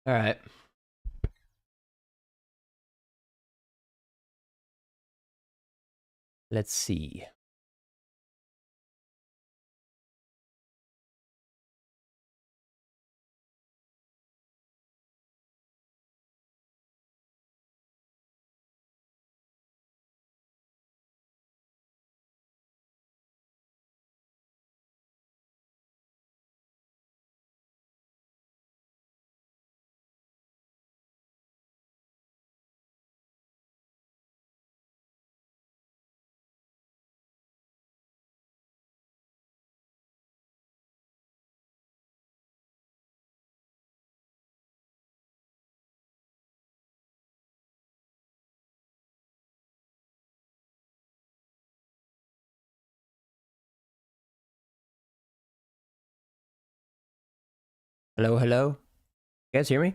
All right. Let's see. Hello, hello. You guys hear me?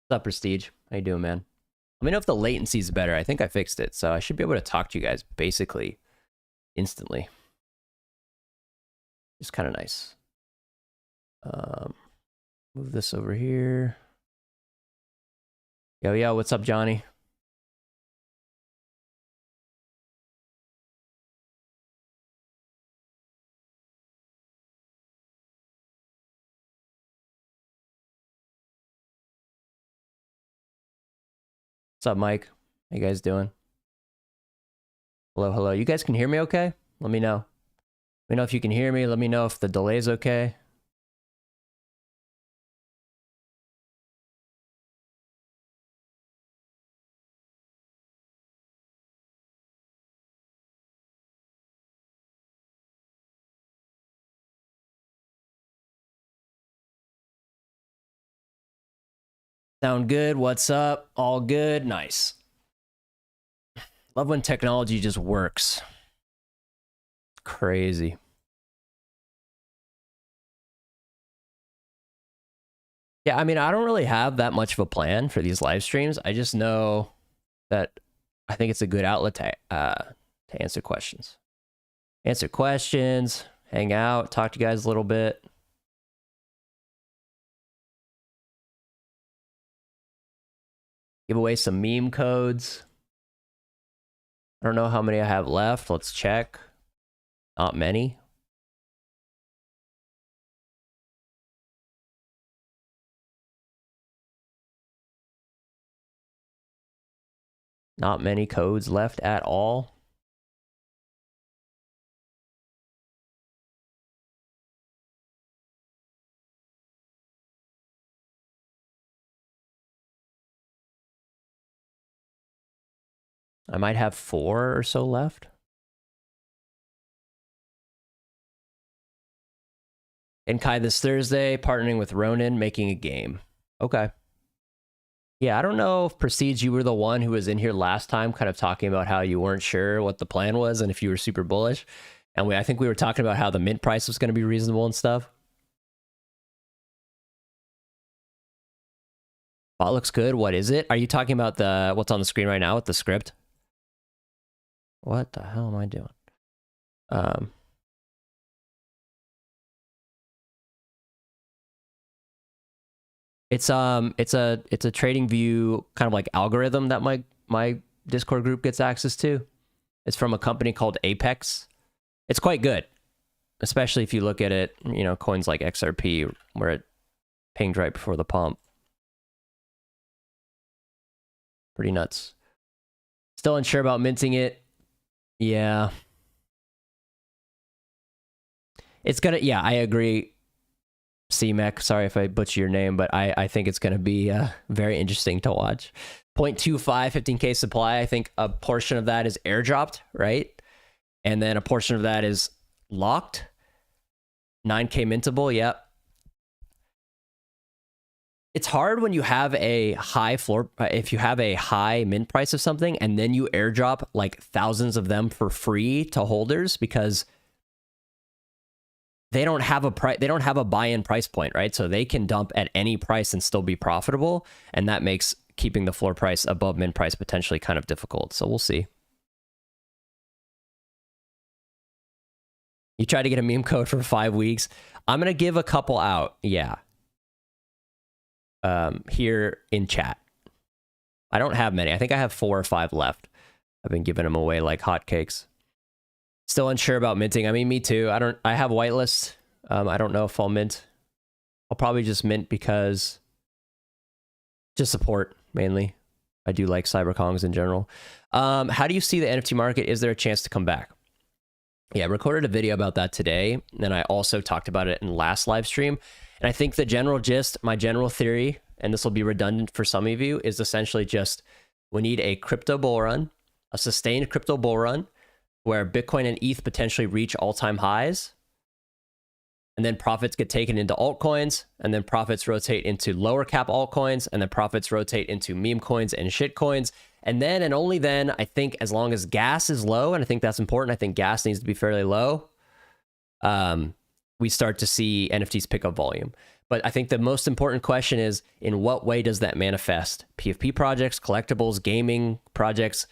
What's up, Prestige? How you doing, man? Let me know if the latency is better. I think I fixed it, so I should be able to talk to you guys basically instantly. It's kind of nice. Move this over here. Yo, what's up, Johnny? What's up, Mike? How you guys doing? Hello, hello. You guys can hear me okay? Let me know. Let me know if you can hear me. Let me know if the delay's okay. Sound good? What's up? All good? Nice. Love when technology just works. Crazy. Yeah, I mean, I don't really have that much of a plan for these live streams. I just know that I think it's a good outlet to answer questions. Answer questions, hang out, talk to you guys a little bit. Give away some meme codes. I don't know how many I have left. Let's check. Not many. Not many codes left at all. I might have 4 or so left. And Kai this Thursday, partnering with Ronin, making a game. Okay. Yeah, I don't know if Prestige, you were the one who was in here last time kind of talking about how you weren't sure what the plan was and if you were super bullish. And I think we were talking about how the mint price was going to be reasonable and stuff. Bot looks good. What is it? Are you talking about the what's on the screen right now with the script? What the hell am I doing? It's a trading view kind of like algorithm that my Discord group gets access to. It's from a company called Apex. It's quite good, especially if you look at it, you know, coins like XRP where it pinged right before the pump. Pretty nuts. Still unsure about minting it. Yeah. It's gonna, yeah, I agree. CMEC, sorry if I butcher your name, but I think it's gonna be very interesting to watch. 0.25, 15K supply. I think a portion of that is airdropped, right? And then a portion of that is locked. 9K mintable, yep. It's hard when you have a high floor, if you have a high mint price of something and then you airdrop like thousands of them for free to holders because they don't have a price, they don't have a buy-in price point, right? So they can dump at any price and still be profitable, and that makes keeping the floor price above mint price potentially kind of difficult. So we'll see. You try to get a meme code for 5 weeks. I'm gonna give a couple out, yeah. here in chat. I don't have many. I think I have 4 or 5 left. I've been giving them away like hotcakes. Still unsure about minting. I mean, me too. I have whitelist. I don't know if I'll mint. I'll probably just mint because just support mainly. I do like cyberkongs in general. How do you see the NFT market? Is there a chance to come back? Yeah, I recorded a video about that today, and I also talked about it in last live stream. And I think the general gist, my general theory, and this will be redundant for some of you, is essentially just we need a crypto bull run, a sustained crypto bull run, where Bitcoin and ETH potentially reach all-time highs, and then profits get taken into altcoins, and then profits rotate into lower cap altcoins, and then profits rotate into meme coins and shit coins. And then, and only then, I think as long as gas is low, and I think that's important, I think gas needs to be fairly low, we start to see NFTs pick up volume. But I think the most important question is, in what way does that manifest? PFP projects, collectibles, gaming projects,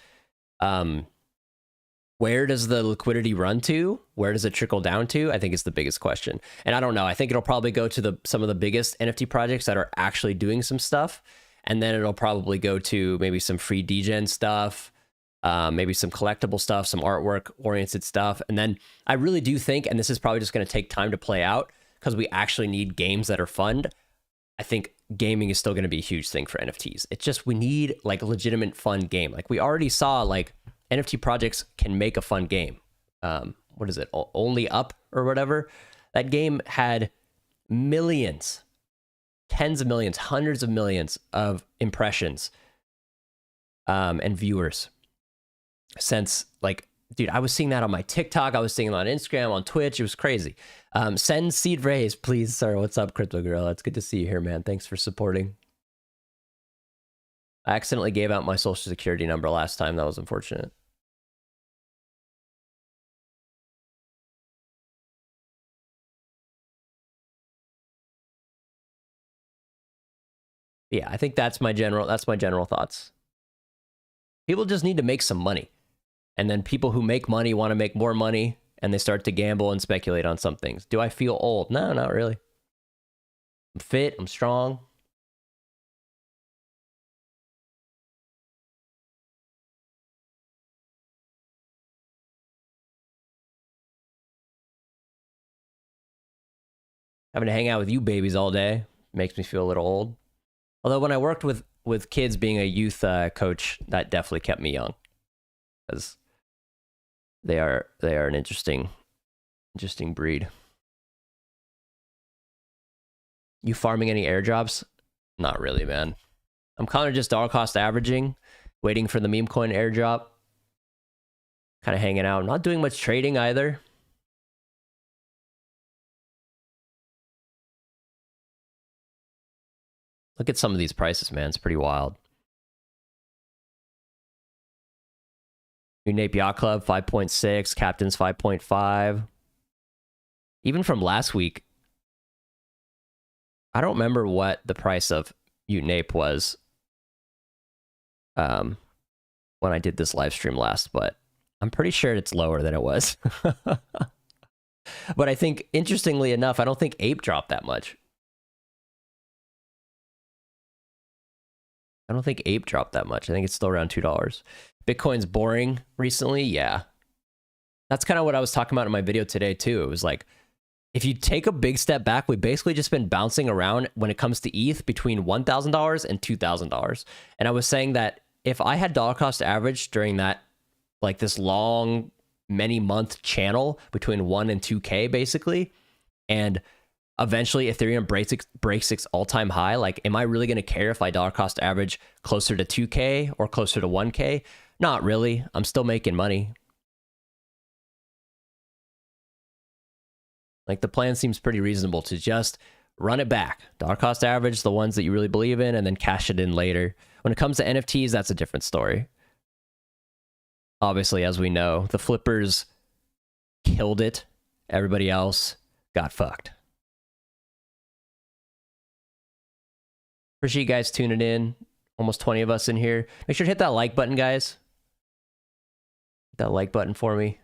where does the liquidity run to? Where does it trickle down to? I think it's the biggest question. And I don't know. I think it'll probably go to some of the biggest NFT projects that are actually doing some stuff. And then it'll probably go to maybe some free degen stuff, maybe some collectible stuff, some artwork-oriented stuff. And then I really do think, and this is probably just going to take time to play out, because we actually need games that are fun. I think gaming is still going to be a huge thing for NFTs. It's just we need like a legitimate fun game. Like we already saw like NFT projects can make a fun game. What is it? Only Up or whatever. That game had millions, tens of millions, hundreds of millions of impressions and viewers since like, dude, I was seeing that on my TikTok. I was seeing it on Instagram, on Twitch. It was crazy. Send seed raise, please. Sorry, what's up, Crypto Gorilla? It's good to see you here, man. Thanks for supporting. I accidentally gave out my social security number last time. That was unfortunate. Yeah, I think that's my general thoughts. People just need to make some money. And then people who make money want to make more money, and they start to gamble and speculate on some things. Do I feel old? No, not really. I'm fit, I'm strong. Having to hang out with you babies all day makes me feel a little old. Although when I worked with kids being a youth coach, that definitely kept me young. Because they are an interesting breed. You farming any airdrops? Not really, man. I'm kind of just dollar cost averaging, waiting for the meme coin airdrop. Kind of hanging out. Not doing much trading either. Look at some of these prices, man. It's pretty wild. Nape Yacht Club, 5.6. Captain's 5.5. Even from last week, I don't remember what the price of Nape was when I did this live stream last, but I'm pretty sure it's lower than it was. But I think, interestingly enough, I don't think Ape dropped that much. I don't think Ape dropped that much. I think it's still around $2. Bitcoin's boring recently. Yeah. That's kind of what I was talking about in my video today too. It was like, if you take a big step back, we've basically just been bouncing around when it comes to ETH between $1,000 and $2,000. And I was saying that if I had dollar cost average during that, like this long, many month channel between 1 and 2K basically, and eventually Ethereum breaks its all-time high, like, am I really going to care if I dollar cost average closer to 2K or closer to 1K? Not really. I'm still making money. Like, the plan seems pretty reasonable to just run it back. Dollar cost average, the ones that you really believe in, and then cash it in later. When it comes to NFTs, that's a different story. Obviously, as we know, the flippers killed it. Everybody else got fucked. Appreciate you guys tuning in. Almost 20 of us in here. Make sure to hit that like button, guys. Hit that like button for me.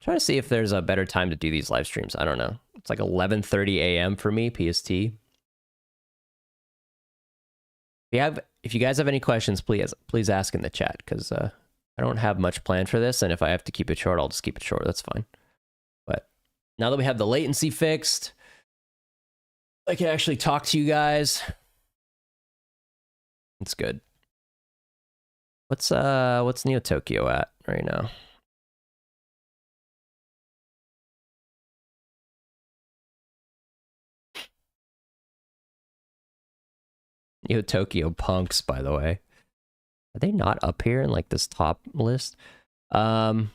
Try to see if there's a better time to do these live streams. I don't know. It's like 11:30 a.m. for me, PST. If you guys have any questions, please ask in the chat, because I don't have much planned for this, and if I have to keep it short, I'll just keep it short. That's fine. But now that we have the latency fixed, I can actually talk to you guys. It's good. What's Neo Tokyo at right now? Neo Tokyo punks, by the way. Are they not up here in like this top list? What's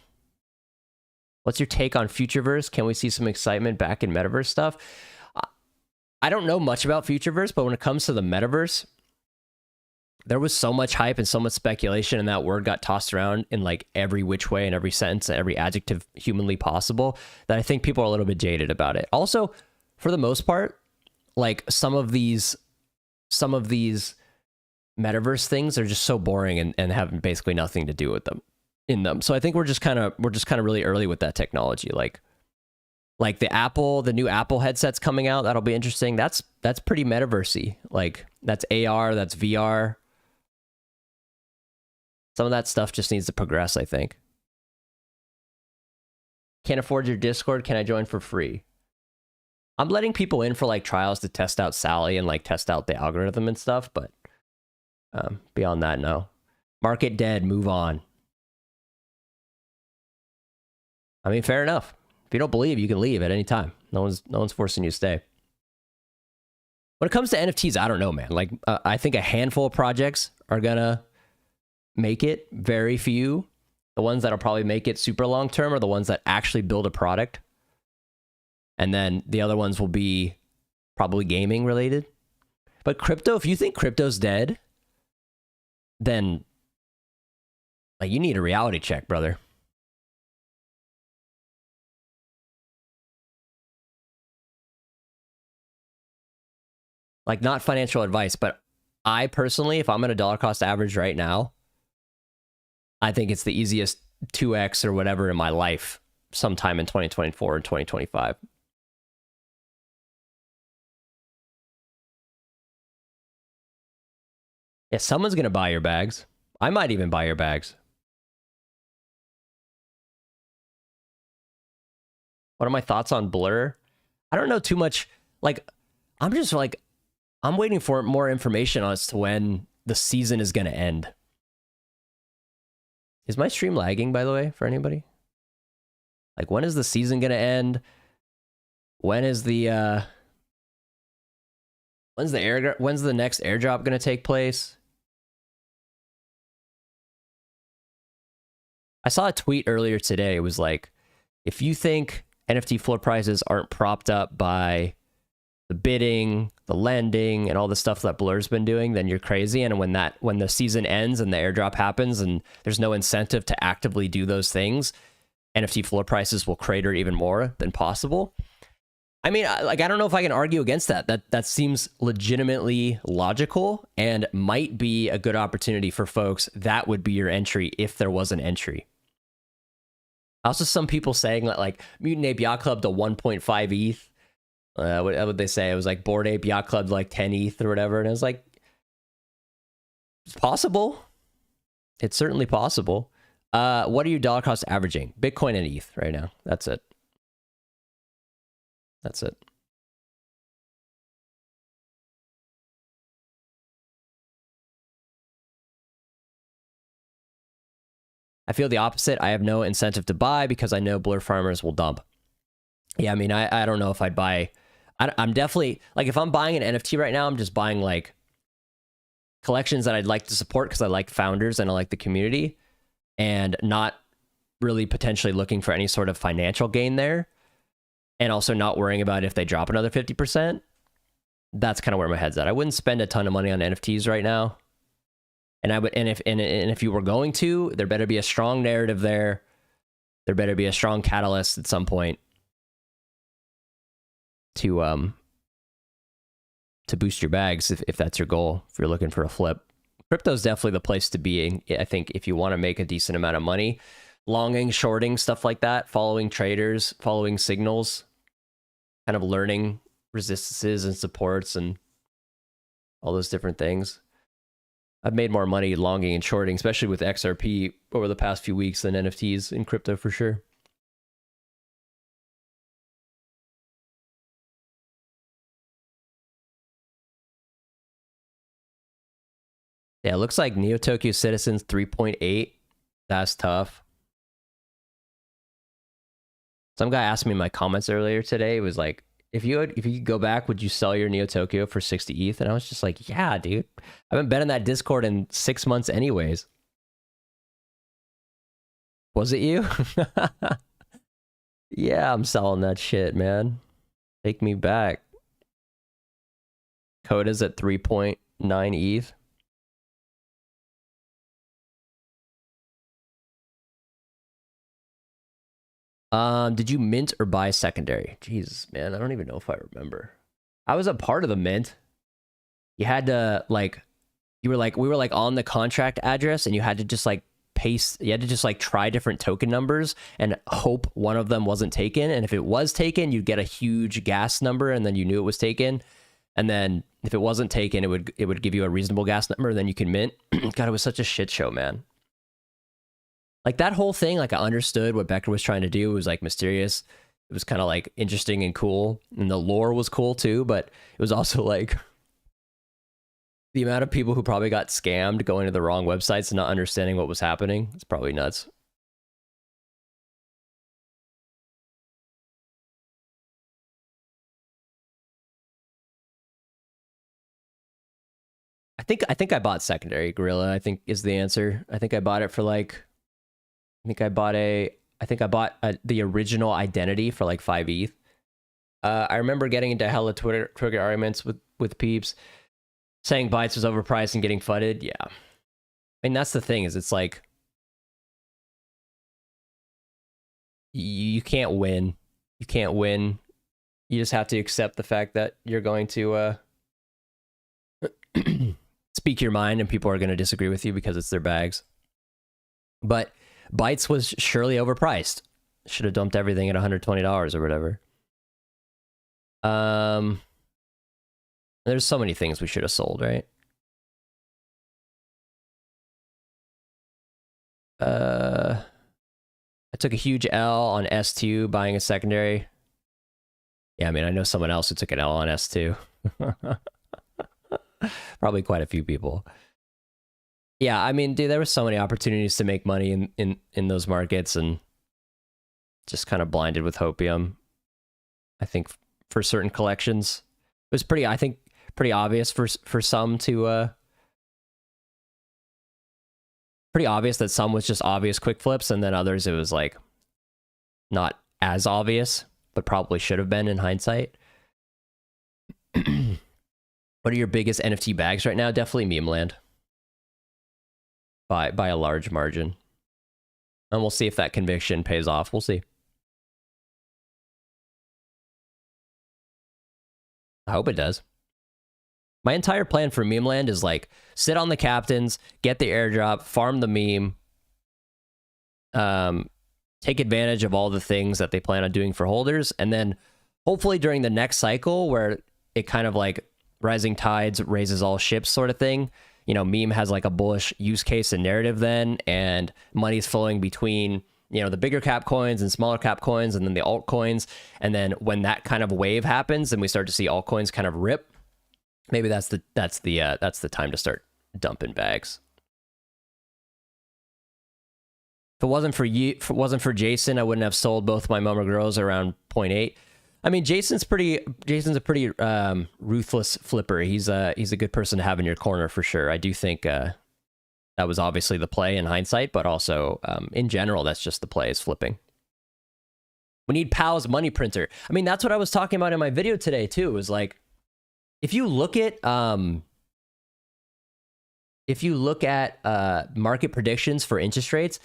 your take on Futureverse? Can we see some excitement back in Metaverse stuff? I don't know much about Futureverse, but when it comes to the Metaverse, there was so much hype and so much speculation, and that word got tossed around in like every which way and every sentence and every adjective humanly possible, that I think people are a little bit jaded about it. Also, for the most part, like some of these Metaverse things are just so boring and have basically nothing to do with them in them. So I think we're just kind of really early with that technology. Like the new Apple headsets coming out, that'll be interesting. That's pretty Metaverse-y. Like that's AR, that's VR. Some of that stuff just needs to progress, I think. Can't afford your Discord. Can I join for free? I'm letting people in for like trials to test out Sally and like test out the algorithm and stuff, but beyond that, no. Market dead, move on. I mean, fair enough. If you don't believe, you can leave at any time. No one's forcing you to stay. When it comes to NFTs, I don't know, man. Like, I think a handful of projects are gonna make it. Very few. The ones that'll probably make it super long term are the ones that actually build a product. And then the other ones will be probably gaming related. But crypto, if you think crypto's dead, then like you need a reality check, brother. Like, not financial advice, but I personally, if I'm at a dollar cost average right now, I think it's the easiest 2x or whatever in my life sometime in 2024 and 2025. Yeah, someone's going to buy your bags. I might even buy your bags. What are my thoughts on Blur? I don't know too much. Like, I'm waiting for more information as to when the season is going to end. Is my stream lagging, by the way, for anybody? Like, when is the season going to end? When is the when's the next airdrop going to take place? I saw a tweet earlier today. It was like, if you think NFT floor prices aren't propped up by the bidding, the lending, and all the stuff that Blur's been doing, then you're crazy. And when the season ends and the airdrop happens and there's no incentive to actively do those things, NFT floor prices will crater even more than possible. I mean, I don't know if I can argue against that. That seems legitimately logical and might be a good opportunity for folks. That would be your entry if there was an entry. Also, some people saying that like Mutant Ape Yacht Club to 1.5 ETH. What would they say? It was like Bored Ape Yacht Club to like 10 ETH or whatever. And I was like, it's possible. It's certainly possible. What are your dollar cost averaging? Bitcoin and ETH right now. That's it. That's it. I feel the opposite. I have no incentive to buy because I know Blur farmers will dump. Yeah, I mean, I don't know if I'd buy. I'm definitely, like, if I'm buying an NFT right now, I'm just buying, like, collections that I'd like to support because I like founders and I like the community, and not really potentially looking for any sort of financial gain there, and also not worrying about if they drop another 50%. That's kind of where my head's at. I wouldn't spend a ton of money on NFTs right now. And if you were going to, there better be a strong narrative there. There better be a strong catalyst at some point to boost your bags if that's your goal, if you're looking for a flip. Crypto's definitely the place to be, I think, if you want to make a decent amount of money. Longing, shorting, stuff like that, following traders, following signals, kind of learning resistances and supports and all those different things. I've made more money longing and shorting, especially with XRP over the past few weeks than NFTs in crypto for sure. Yeah, it looks like Neo Tokyo Citizens 3.8. That's tough. Some guy asked me in my comments earlier today, it was like, if you could go back, would you sell your Neo Tokyo for 60 ETH? And I was just like, yeah, dude. I haven't been in that Discord in 6 months anyways. Was it you? Yeah, I'm selling that shit, man. Take me back. Coda's at 3.9 ETH. Did you mint or buy secondary? Jesus, man, I don't even know if I remember. I was a part of the mint. You had to we were like on the contract address, and you had to just like paste. You had to just like try different token numbers and hope one of them wasn't taken. And if it was taken, you'd get a huge gas number, and then you knew it was taken. And then if it wasn't taken, it would give you a reasonable gas number, and then you can mint. God, it was such a shit show, man. Like that whole thing, like I understood what Becker was trying to do. It was like mysterious. It was kind of like interesting and cool. And the lore was cool too, but it was also like the amount of people who probably got scammed going to the wrong websites and not understanding what was happening. It's probably nuts. I think I bought secondary Gorilla, I think is the answer. I think I bought it for like I bought the original Identity for like 5 ETH. I remember getting into hella Twitter arguments with peeps saying Bytes was overpriced and getting fudded. Yeah. I mean, that's the thing, is it's like you can't win. You can't win. You just have to accept the fact that you're going to speak your mind, and people are going to disagree with you because it's their bags. But Bytes was surely overpriced. Should have dumped everything at $120 or whatever. There's so many things we should have sold, right? I took a huge L on S2 buying a secondary. Yeah, I mean, I know someone else who took an L on S2. Probably quite a few people. Yeah, I mean, dude, there were so many opportunities to make money in those markets, and just kind of blinded with hopium. I think for certain collections, it was pretty obvious for some to pretty obvious that some was just obvious quick flips, and then others it was like not as obvious, but probably should have been in hindsight. What are your biggest NFT bags right now? Definitely Meme Land. By a large margin. And we'll see if that conviction pays off. We'll see. I hope it does. My entire plan for Meme Land is like sit on the captains, get the airdrop, farm the meme, take advantage of all the things that they plan on doing for holders, and then hopefully during the next cycle where it kind of like rising tides raises all ships sort of thing, you know, meme has like a bullish use case and narrative then, and money's flowing between, you know, the bigger cap coins and smaller cap coins, and then the altcoins. And then when that kind of wave happens and we start to see altcoins kind of rip, maybe that's the time to start dumping bags. If it wasn't for Jason, I wouldn't have sold both my Mama Grows around 0.8. I mean, Jason's a pretty ruthless flipper. He's a good person to have in your corner for sure. I do think that was obviously the play in hindsight, but also in general, that's just the play, is flipping. We need Pow's money printer. I mean, that's what I was talking about in my video today too. It was like, if you look at market predictions for interest rates,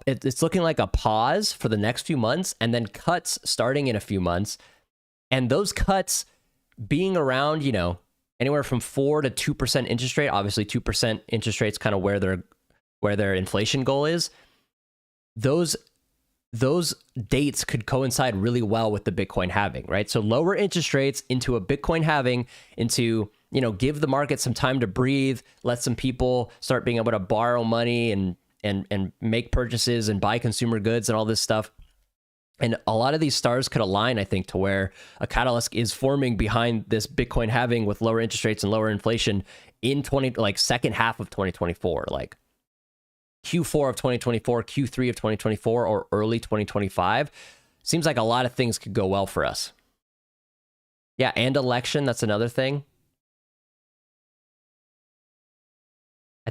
it's looking like a pause for the next few months, and then cuts starting in a few months. And those cuts being around, you know, anywhere from 4 to 2% interest rate. Obviously, 2% interest rate's kind of where their inflation goal is. Those dates could coincide really well with the Bitcoin halving, right? So lower interest rates into a Bitcoin halving, into, you know, give the market some time to breathe, let some people start being able to borrow money and make purchases and buy consumer goods and all this stuff. And a lot of these stars could align, I think, to where a catalyst is forming behind this Bitcoin halving with lower interest rates and lower inflation in second half of 2024, like Q4 of 2024, Q3 of 2024, or early 2025. Seems like a lot of things could go well for us. Yeah, and election, that's another thing.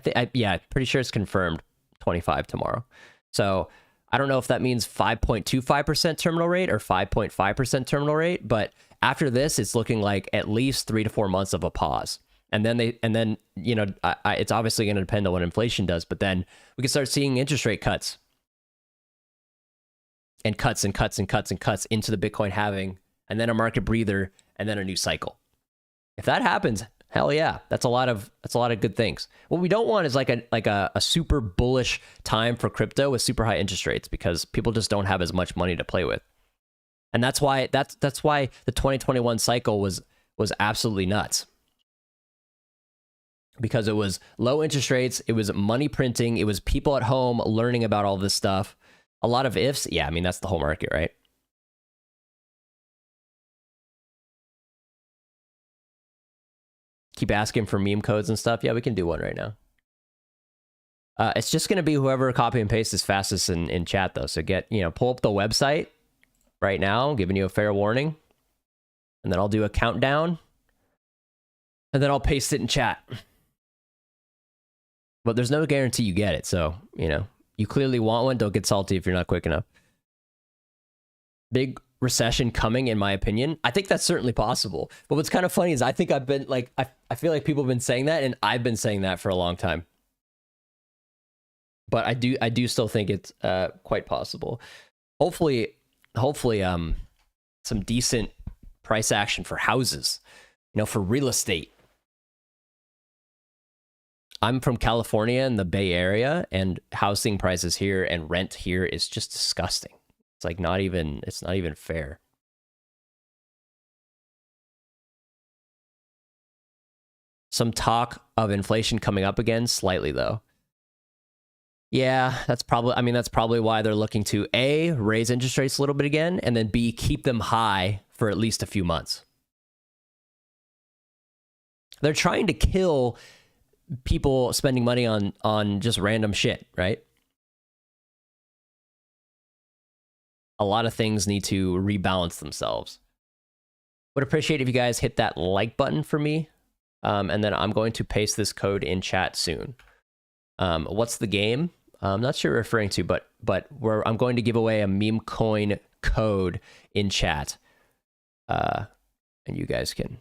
Pretty sure it's confirmed 25 tomorrow. So I don't know if that means 5.25% terminal rate or 5.5% terminal rate, but after this, it's looking like at least 3 to 4 months of a pause. And then you know, it's obviously going to depend on what inflation does, but then we can start seeing interest rate cuts and cuts and cuts and cuts and cuts into the Bitcoin halving, and then a market breather, and then a new cycle. If that happens, hell yeah, that's a lot of good things. What we don't want is like a super bullish time for crypto with super high interest rates, because people just don't have as much money to play with. And that's why the 2021 cycle was absolutely nuts. Because it was low interest rates, it was money printing, it was people at home learning about all this stuff. A lot of ifs. Yeah, I mean, that's the whole market, right? Keep asking for meme codes and stuff. Yeah, we can do one right now. It's just going to be whoever copy and paste is fastest in chat, though. So pull up the website right now, giving you a fair warning. And then I'll do a countdown. And then I'll paste it in chat. But there's no guarantee you get it. So, you know, you clearly want one. Don't get salty if you're not quick enough. Big recession coming, in my opinion. I think that's certainly possible. But what's kind of funny is I think I've been like, I feel like people have been saying that, and I've been saying that for a long time. But I do still think it's quite possible. Hopefully, some decent price action for houses, you know, for real estate. I'm from California in the Bay Area, and housing prices here and rent here is just disgusting. It's like it's not even fair. Some talk of inflation coming up again, slightly though. Yeah, that's probably why they're looking to A, raise interest rates a little bit again, and then B, keep them high for at least a few months. They're trying to kill people spending money on just random shit, right? A lot of things need to rebalance themselves. Would appreciate if you guys hit that like button for me. And then I'm going to paste this code in chat soon. What's the game? I'm not sure what you're referring to, but I'm going to give away a meme coin code in chat. And you guys can.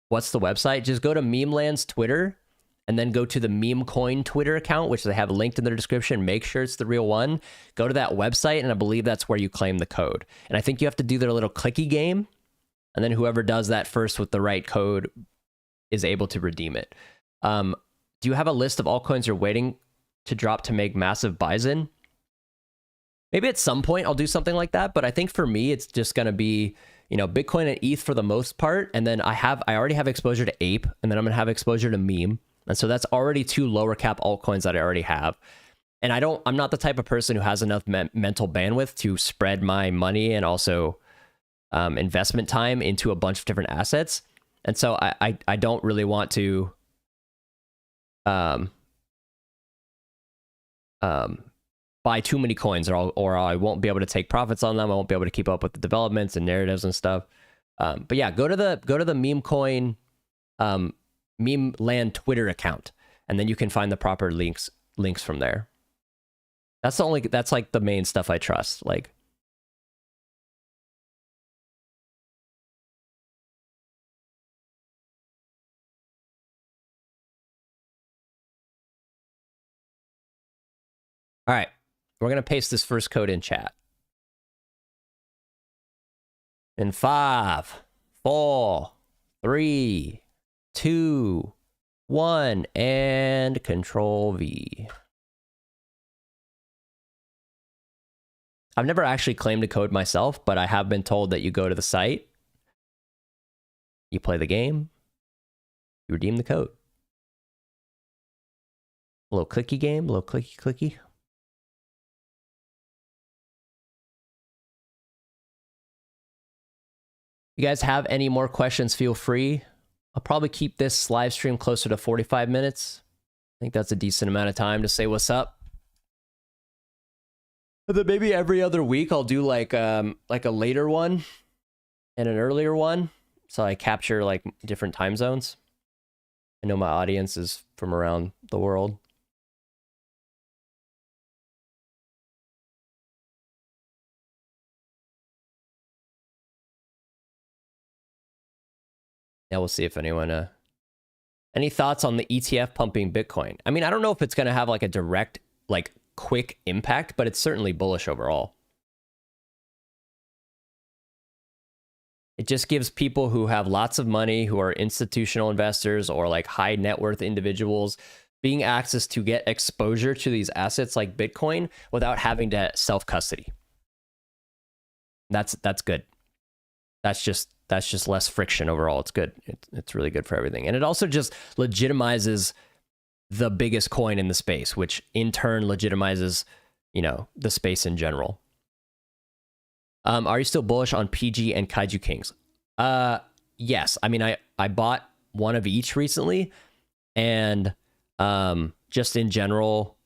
What's the website? Just go to Memeland's Twitter and then go to the meme coin Twitter account, which they have linked in their description. Make sure it's the real one. Go to that website, and I believe that's where you claim the code. And I think you have to do their little clicky game, and then whoever does that first with the right code is able to redeem it. Do you have a list of altcoins you're waiting to drop to make massive buys in? Maybe at some point I'll do something like that, but I think for me it's just going to be, you know, Bitcoin and ETH for the most part, and then I already have exposure to Ape, and then I'm going to have exposure to Meme. And so that's already 2 lower cap altcoins that I already have. And I'm not the type of person who has enough mental bandwidth to spread my money and also investment time into a bunch of different assets. And so I don't really want to buy too many coins, or I won't be able to take profits on them. I won't be able to keep up with the developments and narratives and stuff. But yeah, go to the meme coin Meme Land Twitter account, and then you can find the proper links from there. That's like the main stuff I trust. Like, all right, we're gonna paste this first code in chat. In 5, 4, 3, 2, 1, and Control V. I've never actually claimed a code myself, but I have been told that you go to the site, you play the game, You redeem the code. A little clicky game, a little clicky. You guys have any more questions, feel free. I'll probably keep this live stream closer to 45 minutes. I think that's a decent amount of time to say what's up. But then maybe every other week I'll do like a later one and an earlier one, so I capture like different time zones. I know my audience is from around the world. Yeah, we'll see if anyone any thoughts on the ETF pumping Bitcoin? I mean, I don't know if it's going to have like a direct, like quick impact, but it's certainly bullish overall. It just gives people who have lots of money, who are institutional investors or like high net worth individuals, being access to get exposure to these assets like Bitcoin without having to self-custody. That's good. That's just less friction overall. It's good. It's really good for everything. And it also just legitimizes the biggest coin in the space, which in turn legitimizes, you know, the space in general. Are you still bullish on PG and Kaiju Kings? Yes. I mean, I bought one of each recently, and just in general,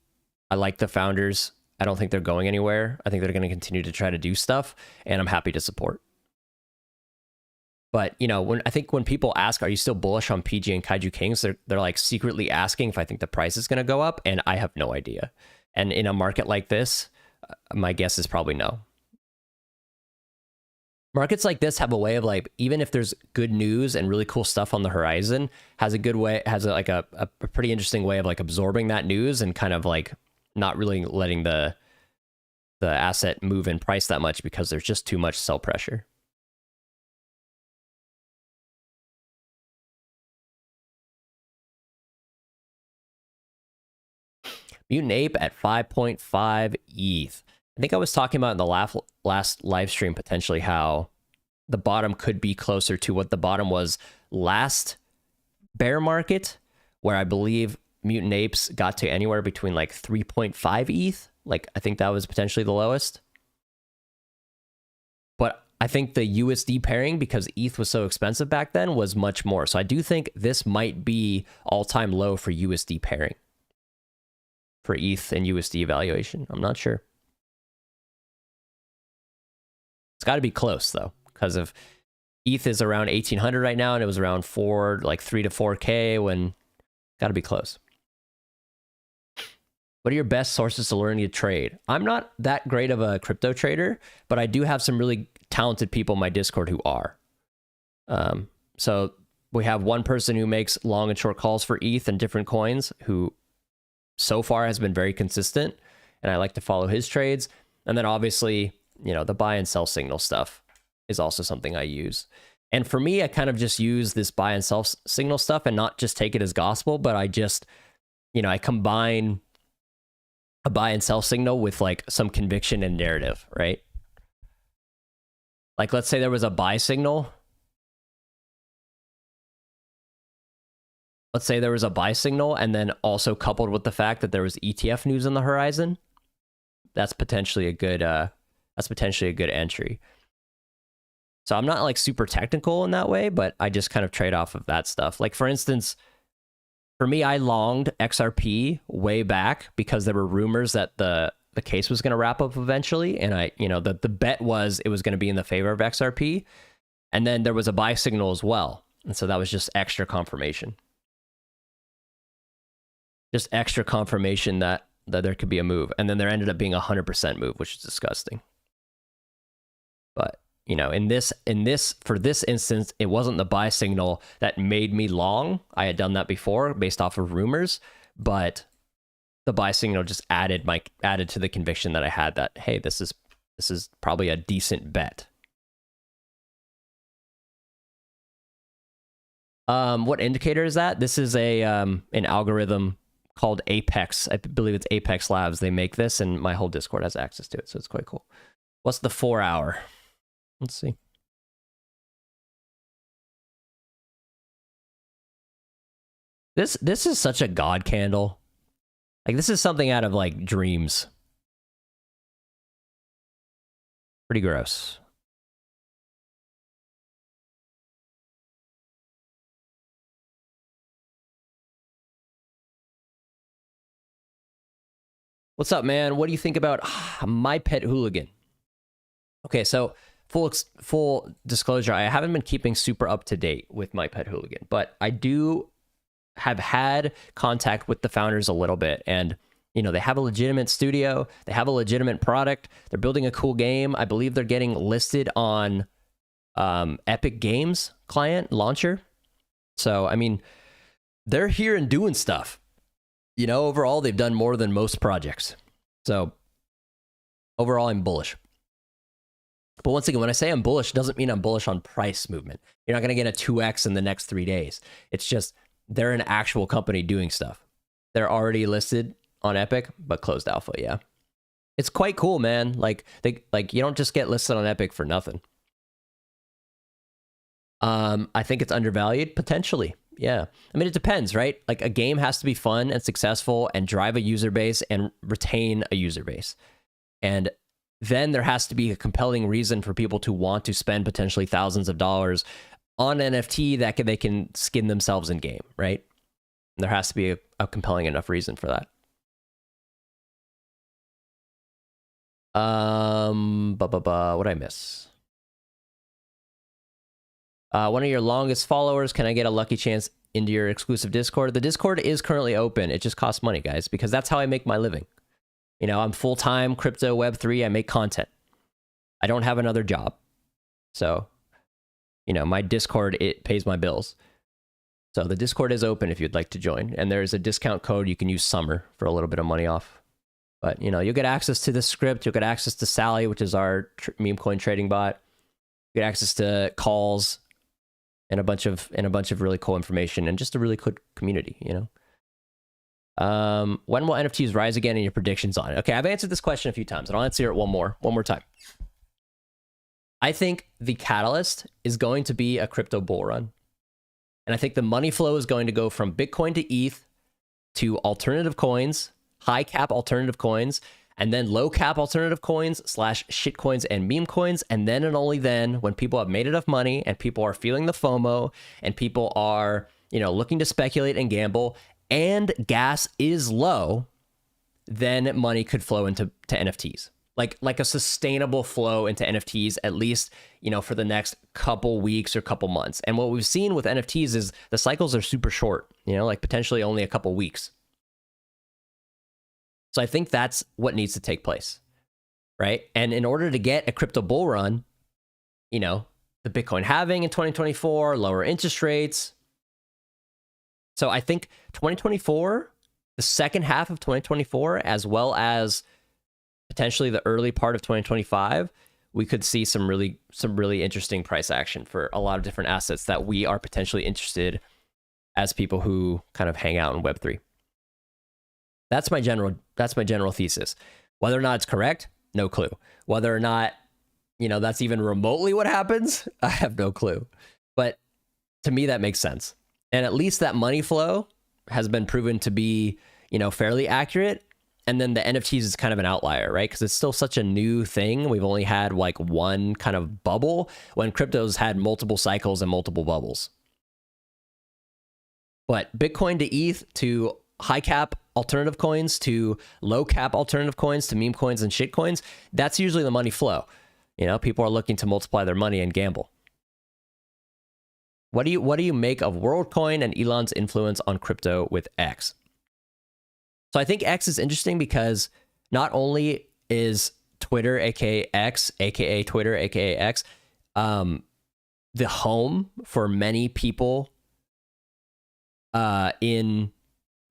I like the founders. I don't think they're going anywhere. I think they're going to continue to try to do stuff, and I'm happy to support. But, you know, I think when people ask, are you still bullish on PG and Kaiju Kings? They're like secretly asking if I think the price is going to go up, and I have no idea. And in a market like this, my guess is probably no. Markets like this have a way of like, even if there's good news and really cool stuff on the horizon, has a good way, has a pretty interesting way of like absorbing that news and kind of like not really letting the asset move in price that much because there's just too much sell pressure. Mutant Ape at 5.5 ETH. I think I was talking about in the last live stream potentially how the bottom could be closer to what the bottom was last bear market, where I believe Mutant Apes got to anywhere between like 3.5 ETH. Like, I think that was potentially the lowest. But I think the USD pairing, because ETH was so expensive back then, was much more. So I do think this might be all-time low for USD pairing. For ETH and USD evaluation. I'm not sure. It's got to be close though, because if ETH is around 1,800 right now and it was around 3 to 4K, when got to be close. What are your best sources to learning to trade? I'm not that great of a crypto trader, but I do have some really talented people in my Discord who are. So we have one person who makes long and short calls for ETH and different coins who so far has been very consistent, and I like to follow his trades. And then obviously, you know, the buy and sell signal stuff is also something I use. And for me, I kind of just use this buy and sell signal stuff and not just take it as gospel, but I just, you know, I combine a buy and sell signal with like some conviction and narrative, right? Like, let's say there was a buy signal. Let's say there was a buy signal, and then also coupled with the fact that there was ETF news on the horizon. That's potentially a good entry. So I'm not like super technical in that way, but I just kind of trade off of that stuff. Like, for instance, for me, I longed XRP way back because there were rumors that the case was going to wrap up eventually, and I, you know, the bet was it was going to be in the favor of XRP, and then there was a buy signal as well, and so that was just extra confirmation. Just extra confirmation that there could be a move. And then there ended up being 100% move, which is disgusting. But, you know, for this instance, it wasn't the buy signal that made me long. I had done that before based off of rumors, but the buy signal just added to the conviction that I had that, hey, this is probably a decent bet. What indicator is that? This is an algorithm called Apex. I believe it's Apex Labs. They make this, and my whole Discord has access to it, so it's quite cool. What's the 4 hour? Let's see. This is such a god candle. Like, this is something out of like dreams. Pretty gross. What's up, man? What do you think about My Pet Hooligan? Okay, so full disclosure, I haven't been keeping super up to date with My Pet Hooligan, but I do have had contact with the founders a little bit, and you know, they have a legitimate studio, they have a legitimate product, they're building a cool game. I believe they're getting listed on Epic Games client launcher. So I mean, they're here and doing stuff. You know, overall, they've done more than most projects. So overall, I'm bullish. But once again, when I say I'm bullish, it doesn't mean I'm bullish on price movement. You're not going to get a 2x in the next 3 days. It's just they're an actual company doing stuff. They're already listed on Epic, but closed alpha, yeah. It's quite cool, man. Like you don't just get listed on Epic for nothing. I think it's undervalued, potentially. Yeah. I mean, it depends, right? Like, a game has to be fun and successful and drive a user base and retain a user base. And then there has to be a compelling reason for people to want to spend potentially thousands of dollars on NFT that they can skin themselves in game, right? And there has to be a compelling enough reason for that. What'd I miss? One of your longest followers, can I get a lucky chance into your exclusive Discord? The Discord is currently open. It just costs money, guys, because that's how I make my living. You know, I'm full-time crypto Web3. I make content. I don't have another job. So, you know, my Discord, it pays my bills. So the Discord is open if you'd like to join. And there's a discount code. You can use Summer for a little bit of money off. But, you know, you'll get access to the script. You'll get access to Sally, which is our meme coin trading bot. You get access to calls and a bunch of really cool information and just a really good community, you know? When will NFTs rise again, and your predictions on it? Okay, I've answered this question a few times, and I'll answer it one more time. I think the catalyst is going to be a crypto bull run. And I think the money flow is going to go from Bitcoin to ETH to alternative coins, high cap alternative coins, and then low cap alternative coins / shit coins and meme coins. And then and only then, when people have made enough money and people are feeling the FOMO and people are, you know, looking to speculate and gamble and gas is low, then money could flow into NFTs. Like a sustainable flow into NFTs, at least, you know, for the next couple weeks or couple months. And what we've seen with NFTs is the cycles are super short, you know, like potentially only a couple weeks. So I think that's what needs to take place, right? And in order to get a crypto bull run, you know, the Bitcoin halving in 2024, lower interest rates. So I think 2024, the second half of 2024, as well as potentially the early part of 2025, we could see some really interesting price action for a lot of different assets that we are potentially interested as people who kind of hang out in Web3. That's my general thesis. Whether or not it's correct, no clue. Whether or not, you know, that's even remotely what happens, I have no clue. But to me, that makes sense. And at least that money flow has been proven to be, you know, fairly accurate. And then the NFTs is kind of an outlier, right? Because it's still such a new thing. We've only had like one kind of bubble when crypto's had multiple cycles and multiple bubbles. But Bitcoin to ETH to high cap alternative coins to low cap alternative coins to meme coins and shit coins, that's usually the money flow. You know, people are looking to multiply their money and gamble. What do you make of WorldCoin and Elon's influence on crypto with X? So I think X is interesting because not only is Twitter, aka X, aka Twitter, aka X, the home for many people in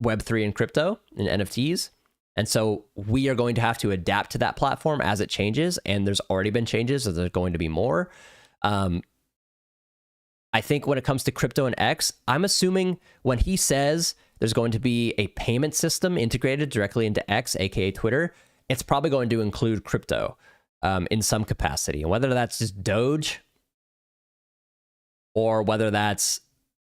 Web3 and crypto and NFTs. And so we are going to have to adapt to that platform as it changes. And there's already been changes, so there's going to be more. I think when it comes to crypto and X, I'm assuming when he says there's going to be a payment system integrated directly into X, aka Twitter, it's probably going to include crypto in some capacity. And whether that's just Doge or whether that's,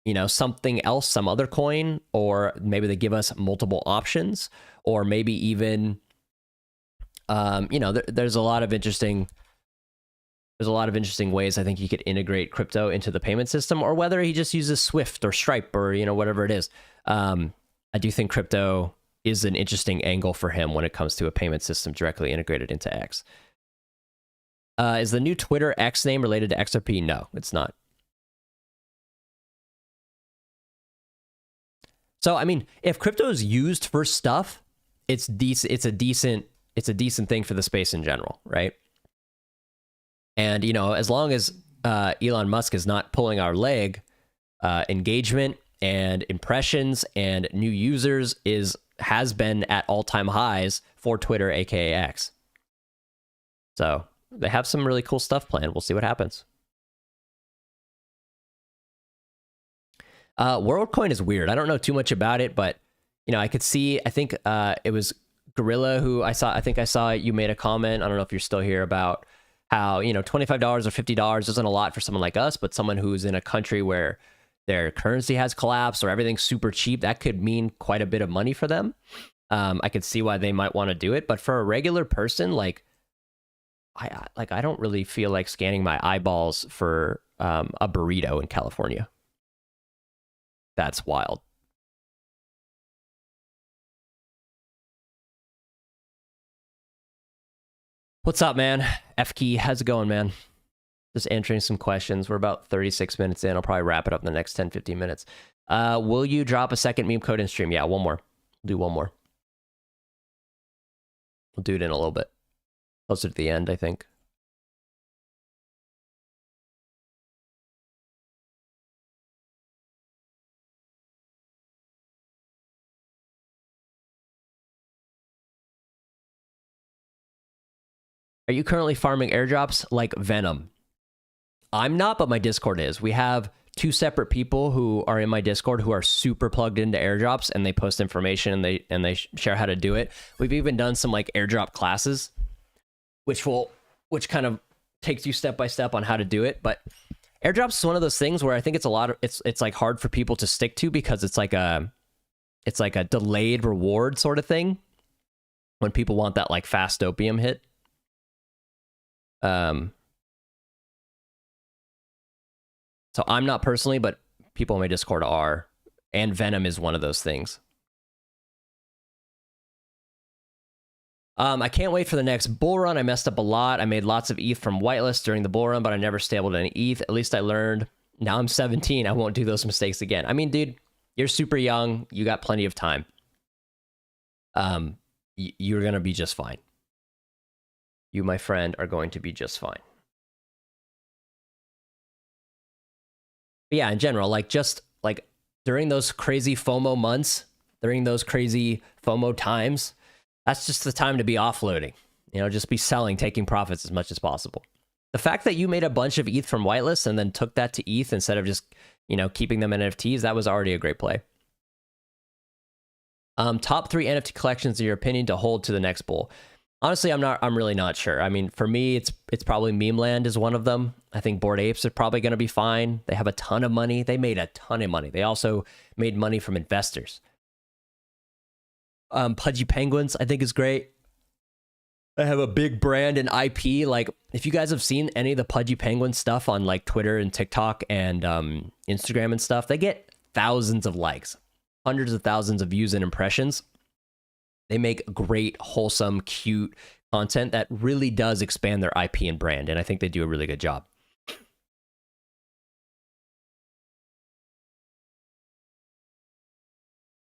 you know, something else, some other coin, or maybe they give us multiple options, or maybe even, you know, there's a lot of interesting ways I think you could integrate crypto into the payment system, or whether he just uses Swift or Stripe or, you know, whatever it is. I do think crypto is an interesting angle for him when it comes to a payment system directly integrated into X. Is the new Twitter X name related to XRP? No, it's not. So, I mean, if crypto is used for stuff, it's a decent thing for the space in general, right? And, you know, as long as Elon Musk is not pulling our leg, engagement and impressions and new users has been at all-time highs for Twitter, aka X. So they have some really cool stuff planned. We'll see what happens. WorldCoin is weird. I don't know too much about it, but, you know, I could see, I think it was Gorilla who I think I saw you made a comment. I don't know if you're still here about how, you know, $25 or $50 isn't a lot for someone like us, but someone who's in a country where their currency has collapsed or everything's super cheap, that could mean quite a bit of money for them. I could see why they might want to do it, but for a regular person, like I don't really feel like scanning my eyeballs for a burrito in California. That's wild. What's up, man? F-Key, how's it going, man? Just answering some questions. We're about 36 minutes in. I'll probably wrap it up in the next 10, 15 minutes. Will you drop a second meme code in stream? Yeah, one more. We'll do one more. We'll do it in a little bit. Closer to the end, I think. Are you currently farming airdrops like Venom? I'm not, but my Discord is. We have 2 separate people who are in my Discord who are super plugged into airdrops, and they post information and they share how to do it. We've even done some like airdrop classes, which kind of takes you step by step on how to do it. But airdrops is one of those things where I think it's like hard for people to stick to, because it's like a delayed reward sort of thing when people want that like fast opium hit. So I'm not personally, but people in my Discord are, and Venom is one of those things. I can't wait for the next bull run. I messed up a lot. I made lots of ETH from whitelist during the bull run, but I never stabled any ETH. At least I learned. Now I'm 17. I won't do those mistakes again. I mean, dude, you're super young. You got plenty of time. You're going to be just fine. You, my friend, are going to be just fine. But yeah, in general, like just like during those crazy FOMO months, during those crazy FOMO times, that's just the time to be offloading. You know, just be selling, taking profits as much as possible. The fact that you made a bunch of ETH from whitelist and then took that to ETH instead of just, you know, keeping them in NFTs, that was already a great play. Top 3 NFT collections in your opinion to hold to the next bull. Honestly, I'm really not sure. I mean, for me, it's probably Meme Land is one of them. I think Bored Apes are probably going to be fine. They have a ton of money. They made a ton of money. They also made money from investors. Pudgy Penguins, I think, is great. They have a big brand and IP. Like, if you guys have seen any of the Pudgy Penguin stuff on like Twitter and TikTok and Instagram and stuff, they get thousands of likes, hundreds of thousands of views and impressions. They make great, wholesome, cute content that really does expand their IP and brand, and I think they do a really good job.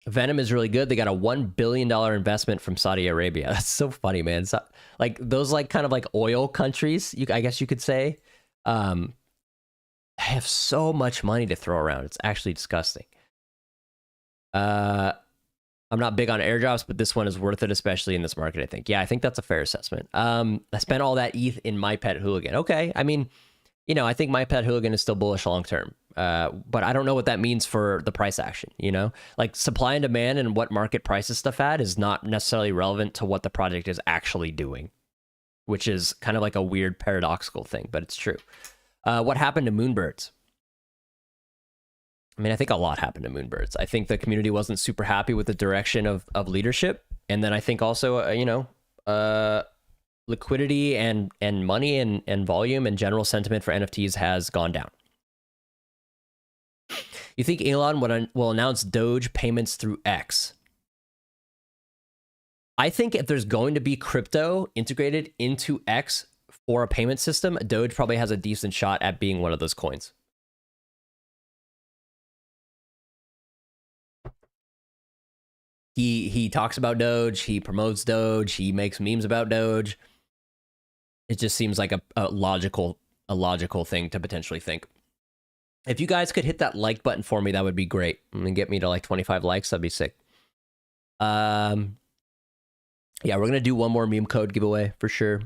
Venom is really good. They got a $1 billion investment from Saudi Arabia. That's so funny, man. So, like those like kind of like oil countries, I guess you could say, have so much money to throw around. It's actually disgusting. I'm not big on airdrops, but this one is worth it, especially in this market, I think. Yeah, I think that's a fair assessment. I spent all that ETH in My Pet Hooligan. Okay, I mean, you know, I think My Pet Hooligan is still bullish long term. But I don't know what that means for the price action, you know? Like, supply and demand and what market prices stuff at is not necessarily relevant to what the project is actually doing, which is kind of like a weird paradoxical thing, but it's true. What happened to Moonbirds? I mean, I think a lot happened to Moonbirds. I think the community wasn't super happy with the direction of leadership. And then I think also, liquidity and money and volume and general sentiment for NFTs has gone down. You think Elon will announce Doge payments through X? I think if there's going to be crypto integrated into X for a payment system, Doge probably has a decent shot at being one of those coins. He talks about Doge, he promotes Doge, he makes memes about Doge. It just seems like a logical thing to potentially think. If you guys could hit that like button for me, that would be great. And get me to like 25 likes, that'd be sick. Yeah, we're gonna do one more meme code giveaway for sure.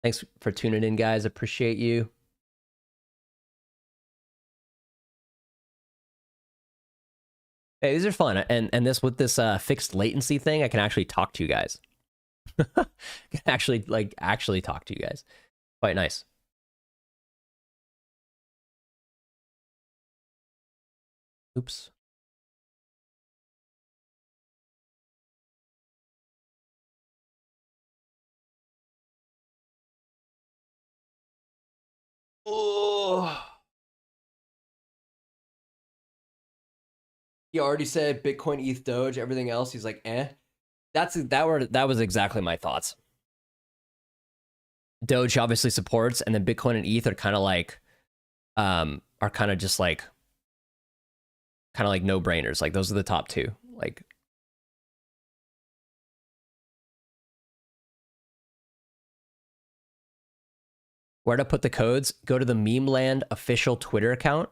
Thanks for tuning in, guys. Appreciate you. Hey, these are fun, and this with this fixed latency thing, I can actually talk to you guys. I can actually talk to you guys. Quite nice. Oops. Oh. He already said Bitcoin, ETH, Doge, everything else. He's like, eh. That was exactly my thoughts. Doge obviously supports, and then Bitcoin and ETH are kind of like, just like, no brainers. Like those are the top two. Like, where to put the codes? Go to the Memeland official Twitter account,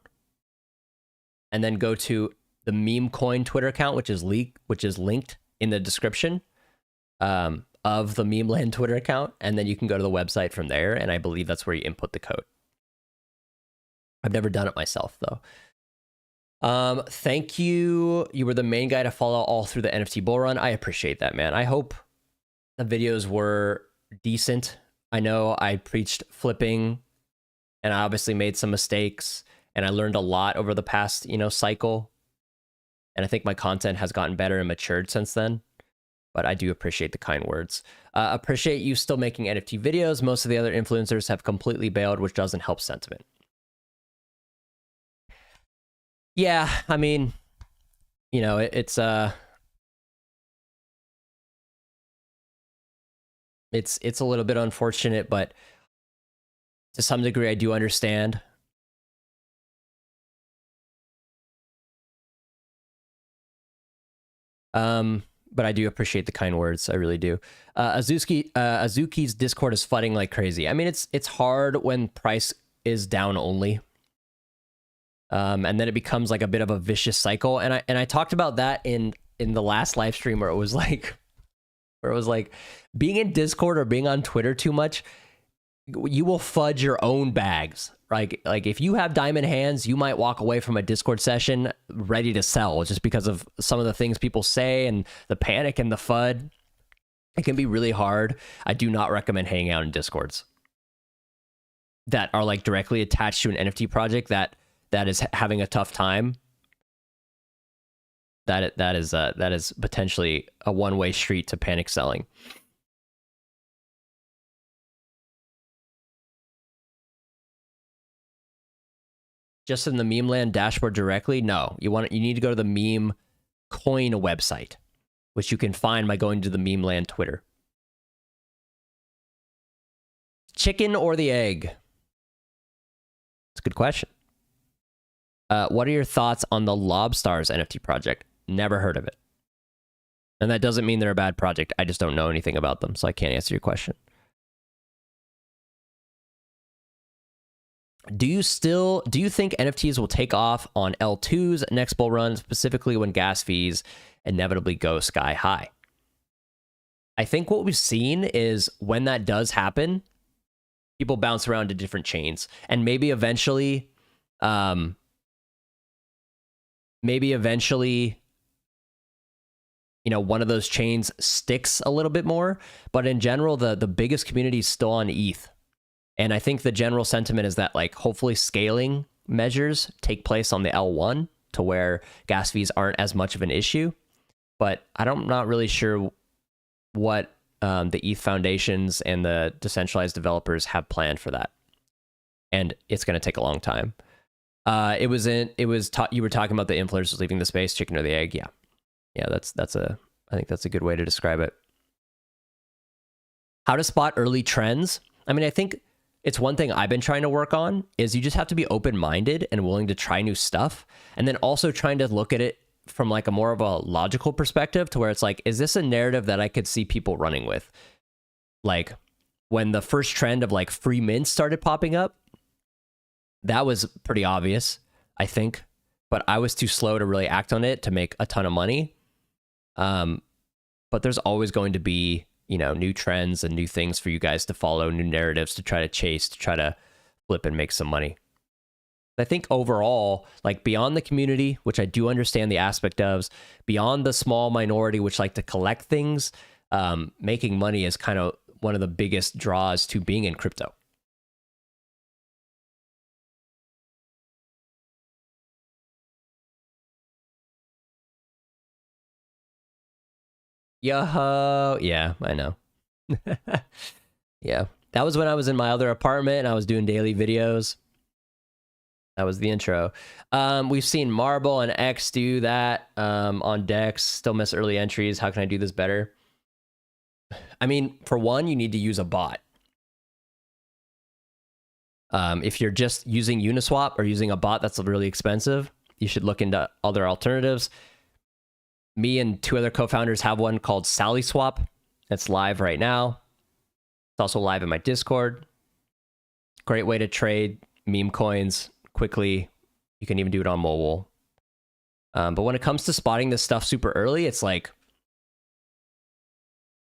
and then go to the Meme Coin Twitter account, which is linked in the description of the Memeland Twitter account, and then you can go to the website from there, and I believe that's where you input the code. I've never done it myself, though. Thank you. You were the main guy to follow all through the NFT bull run. I appreciate that, man. I hope the videos were decent. I know I preached flipping, and I obviously made some mistakes, and I learned a lot over the past, cycle. And I think my content has gotten better and matured since then. But I do appreciate the kind words. Appreciate you still making NFT videos. Most of the other influencers have completely bailed, which doesn't help sentiment. Yeah, I mean, it's a little bit unfortunate, but to some degree, I do understand. But I do appreciate the kind words. I really do. Azuki's Discord is flooding like crazy. I mean, it's hard when price is down only. And then it becomes like a bit of a vicious cycle. And I talked about that in the last live stream where it was like being in Discord or being on Twitter too much, you will fudge your own bags. Like if you have diamond hands, you might walk away from a Discord session ready to sell just because of some of the things people say and the panic and the FUD. It can be really hard. I do not recommend hanging out in Discords that are like directly attached to an NFT project that is having a tough time. That is potentially a one-way street to panic selling. Just in the Memeland dashboard directly? No, you need to go to the Meme Coin website, which you can find by going to the Memeland Twitter. Chicken or the egg? It's a good question. What are your thoughts on the Lobstars NFT project? Never heard of it. And that doesn't mean they're a bad project. I just don't know anything about them, so I can't answer your question. Do you think NFTs will take off on L2's next bull run, specifically when gas fees inevitably go sky high? I think what we've seen is when that does happen, people bounce around to different chains, and maybe eventually one of those chains sticks a little bit more. But in general, the biggest community is still on ETH. And I think the general sentiment is that like hopefully scaling measures take place on the L1 to where gas fees aren't as much of an issue. But I'm not really sure what the ETH foundations and the decentralized developers have planned for that. And it's going to take a long time. You were talking about the influencers leaving the space, chicken or the egg. Yeah. I think that's a good way to describe it. How to spot early trends. I mean, I think it's one thing I've been trying to work on is you just have to be open-minded and willing to try new stuff. And then also trying to look at it from like a more of a logical perspective to where it's like, is this a narrative that I could see people running with? Like when the first trend of like free mints started popping up, that was pretty obvious, I think, but I was too slow to really act on it to make a ton of money. But there's always going to be, new trends and new things for you guys to follow, new narratives to try to chase, to try to flip and make some money. I think overall, like beyond the community, which I do understand the aspect of, beyond the small minority which like to collect things, making money is kind of one of the biggest draws to being in crypto. Yo, yeah, I know. Yeah, that was when I was in my other apartment and I was doing daily videos. That was the intro. We've seen Marble and X do that on Dex. Still miss early entries. How can I do this better? I mean, for one, you need to use a bot. If you're just using Uniswap or using a bot that's really expensive, you should look into other alternatives. Me and two other co-founders have one called SallySwap. It's live right now. It's also live in my Discord. Great way to trade meme coins quickly. You can even do it on mobile. But when it comes to spotting this stuff super early, it's like,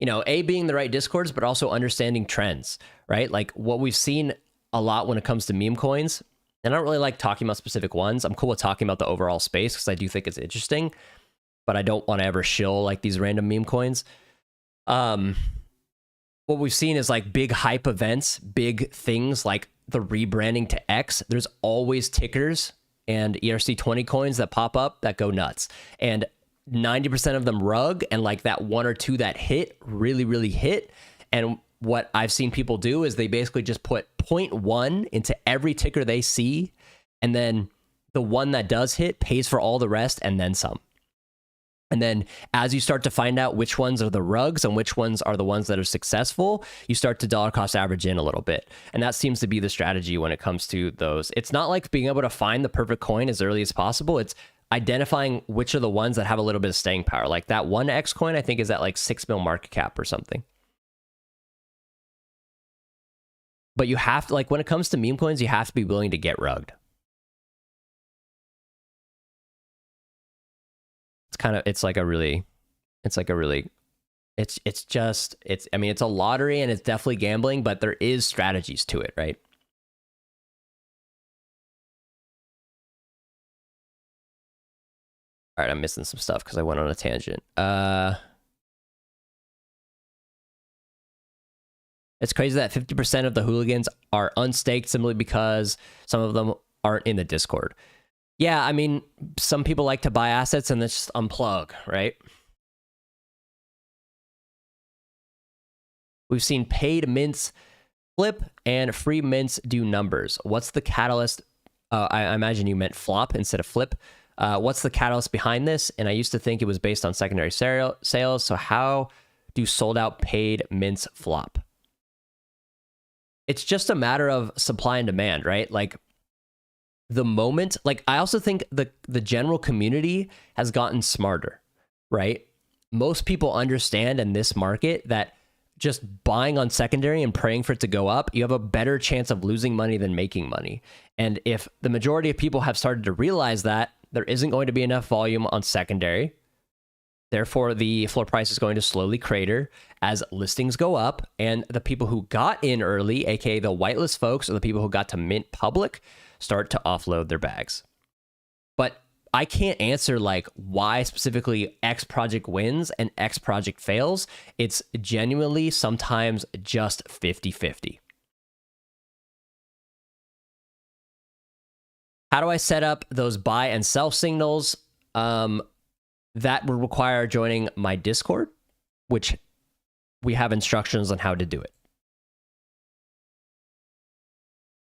A, being the right Discords, but also understanding trends, right? Like what we've seen a lot when it comes to meme coins, and I don't really like talking about specific ones. I'm cool with talking about the overall space because I do think it's interesting, but I don't want to ever shill like these random meme coins. What we've seen is like big hype events, big things like the rebranding to X. There's always tickers and ERC20 coins that pop up that go nuts. And 90% of them rug, and like that one or two that hit really, really hit. And what I've seen people do is they basically just put 0.1 into every ticker they see. And then the one that does hit pays for all the rest and then some. And then as you start to find out which ones are the rugs and which ones are the ones that are successful, you start to dollar cost average in a little bit. And that seems to be the strategy when it comes to those. It's not like being able to find the perfect coin as early as possible. It's identifying which are the ones that have a little bit of staying power. Like that one X coin, I think is at like 6 mil market cap or something. But you have to, like when it comes to meme coins, you have to be willing to get rugged. It's a lottery and it's definitely gambling, but there is strategies to it, right? All right, I'm missing some stuff because I went on a tangent. It's crazy that 50% of the hooligans are unstaked simply because some of them aren't in the Discord. Yeah, I mean, some people like to buy assets and then just unplug, right? We've seen paid mints flip and free mints do numbers. What's the catalyst? I imagine you meant flop instead of flip. What's the catalyst behind this? And I used to think it was based on secondary sales. So how do sold out paid mints flop? It's just a matter of supply and demand, right? Like the moment, like I also think the general community has gotten smarter, right? Most people understand in this market that just buying on secondary and praying for it to go up, you have a better chance of losing money than making money. And if the majority of people have started to realize that, there isn't going to be enough volume on secondary. Therefore, the floor price is going to slowly crater as listings go up, and the people who got in early, aka the whitelist folks, or the people who got to mint public, start to offload their bags. But I can't answer like why specifically X project wins and X project fails. It's genuinely sometimes just 50-50. How do I set up those buy and sell signals? That would require joining my Discord, which we have instructions on how to do it.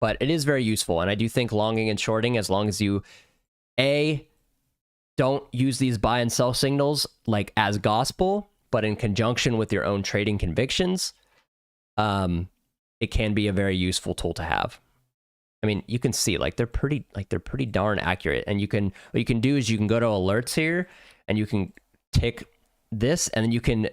But it is very useful, and I do think longing and shorting, as long as you, A, don't use these buy and sell signals like as gospel, but in conjunction with your own trading convictions, it can be a very useful tool to have. I mean, you can see like they're pretty darn accurate, and what you can do is you can go to alerts here, and you can tick this, and then you can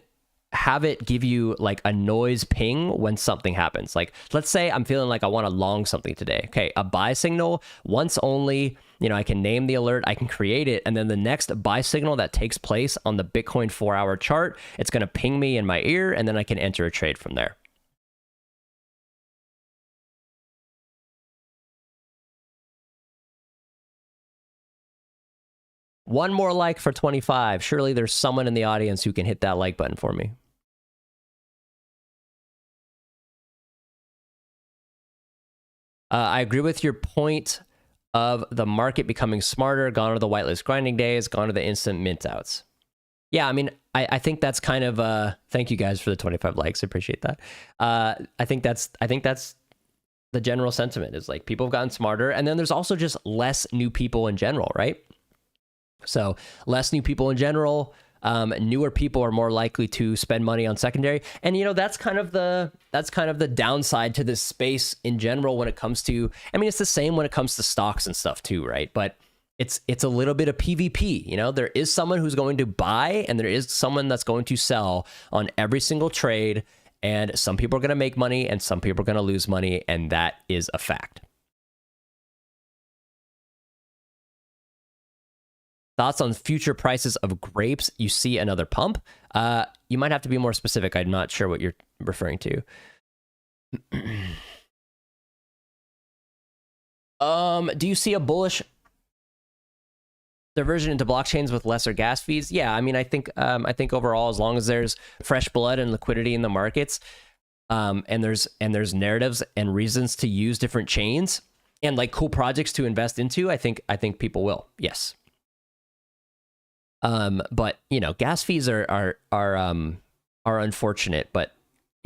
have it give you like a noise ping when something happens. Like, let's say I'm feeling like I want to long something today. Okay, a buy signal once only, I can name the alert, I can create it, and then the next buy signal that takes place on the Bitcoin 4-hour chart, it's going to ping me in my ear, and then I can enter a trade from there. One more like for 25. Surely there's someone in the audience who can hit that like button for me. I agree with your point of the market becoming smarter. Gone are the whitelist grinding days. Gone are the instant mint outs. Yeah, I mean, I think that's kind of thank you guys for the 25 likes. I appreciate that. I think that's the general sentiment, is like people have gotten smarter, and then there's also just less new people in general, right? So less new people in general. Newer people are more likely to spend money on secondary, and that's kind of the downside to this space in general when it comes to. I mean, it's the same when it comes to stocks and stuff too, right? But it's a little bit of PvP. There is someone who's going to buy, and there is someone that's going to sell on every single trade, and some people are going to make money, and some people are going to lose money, and that is a fact. Thoughts on future prices of grapes? You see another pump? You might have to be more specific. I'm not sure what you're referring to. Do you see a bullish diversion into blockchains with lesser gas fees? Yeah, I mean, I think overall, as long as there's fresh blood and liquidity in the markets, and there's narratives and reasons to use different chains and like cool projects to invest into, I think people will. Yes. But gas fees are unfortunate, but